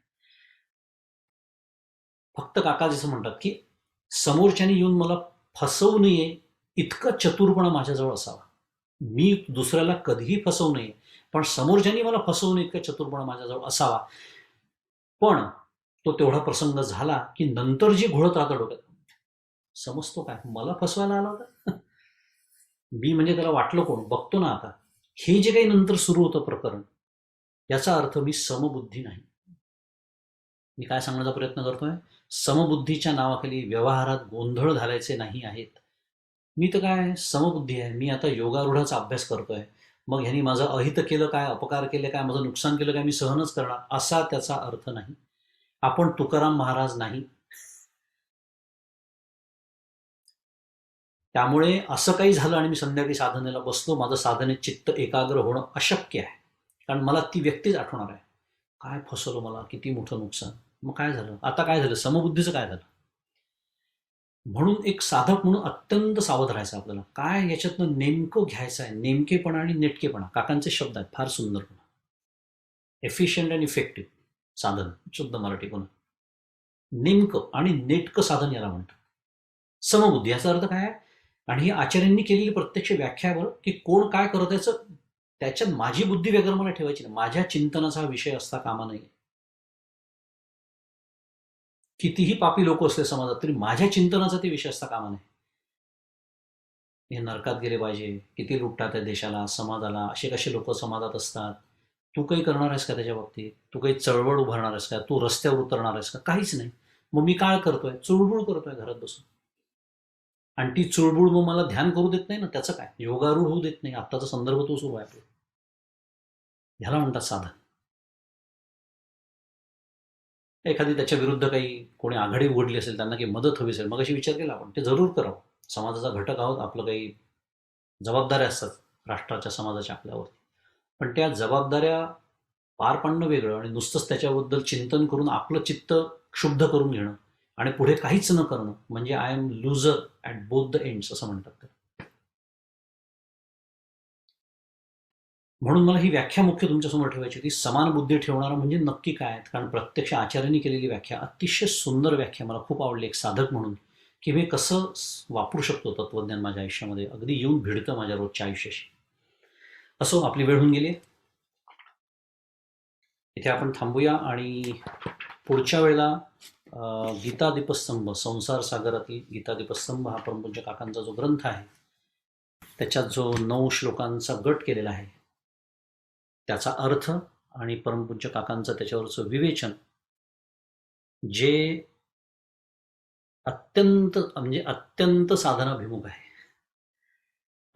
फक्त काका जसं म्हणतात की समोरच्याने येऊन मला फसवू नये इतका चतुरपणा माझ्याजवळ असावा. मी दुसऱ्याला कधीही फसवू नये, पण समोरच्याने मला फसवू नये इतका चतुरपणा माझ्याजवळ असावा. पण तो तेवढा प्रसंग झाला की नंतर जे घोळत राहतं डोक्यात, समजतो काय, मला फसवायला आला होता मी, म्हणजे त्याला वाटलं कोण, बघतो ना आता. हे जे काही नंतर सुरू होतं प्रकरण, याचा अर्थ मी समबुद्धी नाही. मी काय सांगण्याचा प्रयत्न करतोय, समबुद्धीच्या नावाखाली व्यवहारात गोंधळ घालायचे नाही आहेत. मी तर काय समबुद्धी आहे. मी आता योगारूढाचा अभ्यास करतोय, मग ह्यांनी माझं अहित केलं काय, अपकार केले काय, माझं नुकसान केलं काय, मी सहनच करणार, असा त्याचा अर्थ नाही. आपण तुकाराम महाराज नाही. त्यामुळे असं काही झालं आणि मी संध्याकाळी साधनेला बसलो, माझं साधनेत चित्त एकाग्र होणं अशक्य आहे. कारण मला ती व्यक्तीच आठवणार आहे, काय फसवलं मला, किती मोठं नुकसान. मग काय झालं, आता काय झालं, समबुद्धीचं काय झालं. म्हणून एक साधक म्हणून अत्यंत सावध राहायचं आपल्याला. काय याच्यातनं नेमकं घ्यायचं आहे, नेमकेपणा आणि नेटकेपणा. काकांचे शब्द आहेत फार सुंदर, एफिशियंट अँड इफेक्टिव्ह साधन, शुद्ध मराठी पुन्हा. नेमकं आणि नेटकं साधन याला म्हणतात समबुद्धी. याचा अर्थ काय आहे, आणि ही आचार्यांनी केलेली प्रत्यक्ष व्याख्यावर की कोण काय करत याचं, त्याच्यात माझी बुद्धी वगैरे मला ठेवायची नाही, माझ्या चिंतनाचा विषय असता कामा नये. कितीही पापी लोक असले समाजात, तरी माझ्या चिंतनाचा ते विषय असता कामा नये. हे नरकात गेले पाहिजे, किती लुटतात त्या देशाला, समाजाला, असे कसे लोक समाजात असतात. तू काही करणार आहेस का त्याच्या बाबतीत, तू काही चळवळ उभारणार आहेस का, तू रस्त्यावर उतरणार आहेस का, काहीच नाही. मग मी काय करतोय? चुळबुळ करतोय घरात बसून. आणि ती चुळबुळ मग मला ध्यान करू देत नाही ना, त्याचं काय? योगारूढ होऊ देत नाही. आत्ताचा संदर्भ तो सुरू आहे आपला. ह्याला म्हणतात साधन. एखादी त्याच्या विरुद्ध काही कोणी आघाडी उघडली असेल, त्यांना काही मदत हवी असेल, मग अशी विचार केला आपण, ते जरूर करावं. समाजाचा घटक आहोत, आपलं काही जबाबदाऱ्या असतात राष्ट्राच्या, समाजाच्या आपल्यावरती. पण त्या जबाबदाऱ्या पार पाडणं वेगळं आणि नुसतंच त्याच्याबद्दल चिंतन करून आपलं चित्त क्षुब्ध करून घेणं आणि पुढे काहीच न करणं म्हणजे I am loser at both the ends असं म्हणतात ते. म्हणून मला ही व्याख्या मुख्य तुमच्यासमोर ठेवायची होती. समान बुद्धी ठेवणारा म्हणजे नक्की काय? कारण प्रत्यक्ष आचार्यांनी केलेली व्याख्या अतिशय सुंदर व्याख्या मला खूप आवडली एक साधक म्हणून, की मी कसं वापरू शकतो तत्वज्ञान माझ्या आयुष्यामध्ये. अगदी येऊन भिडतं माझ्या रोजच्या आयुष्याशी. असो, आपली वेळ होऊन गेली. इथे आपण थांबूया आणि पुढच्या वेळेला गीता दीपस्तंभ, संसार सागरातील गीता दीपस्तंभ हा परमपूज्य काकांचा जो ग्रंथ आहे, त्याच्यात जो 9 श्लोकांचा गट केलेला आहे, त्याचा अर्थ आणि परमपूज्य काकांचं त्याच्यावरचं विवेचन, जे अत्यंत म्हणजे अत्यंत साधनाभिमुख आहे,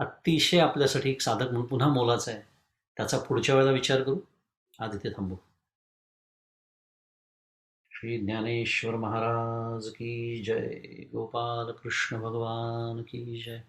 अतिशय आपल्यासाठी एक साधक म्हणून पुन्हा मोलाचा आहे, त्याचा पुढच्या वेळेला विचार करू. आज इथे थांबू. श्री ज्ञानेश्वर महाराज की जय. गोपाल कृष्ण भगवान की जय.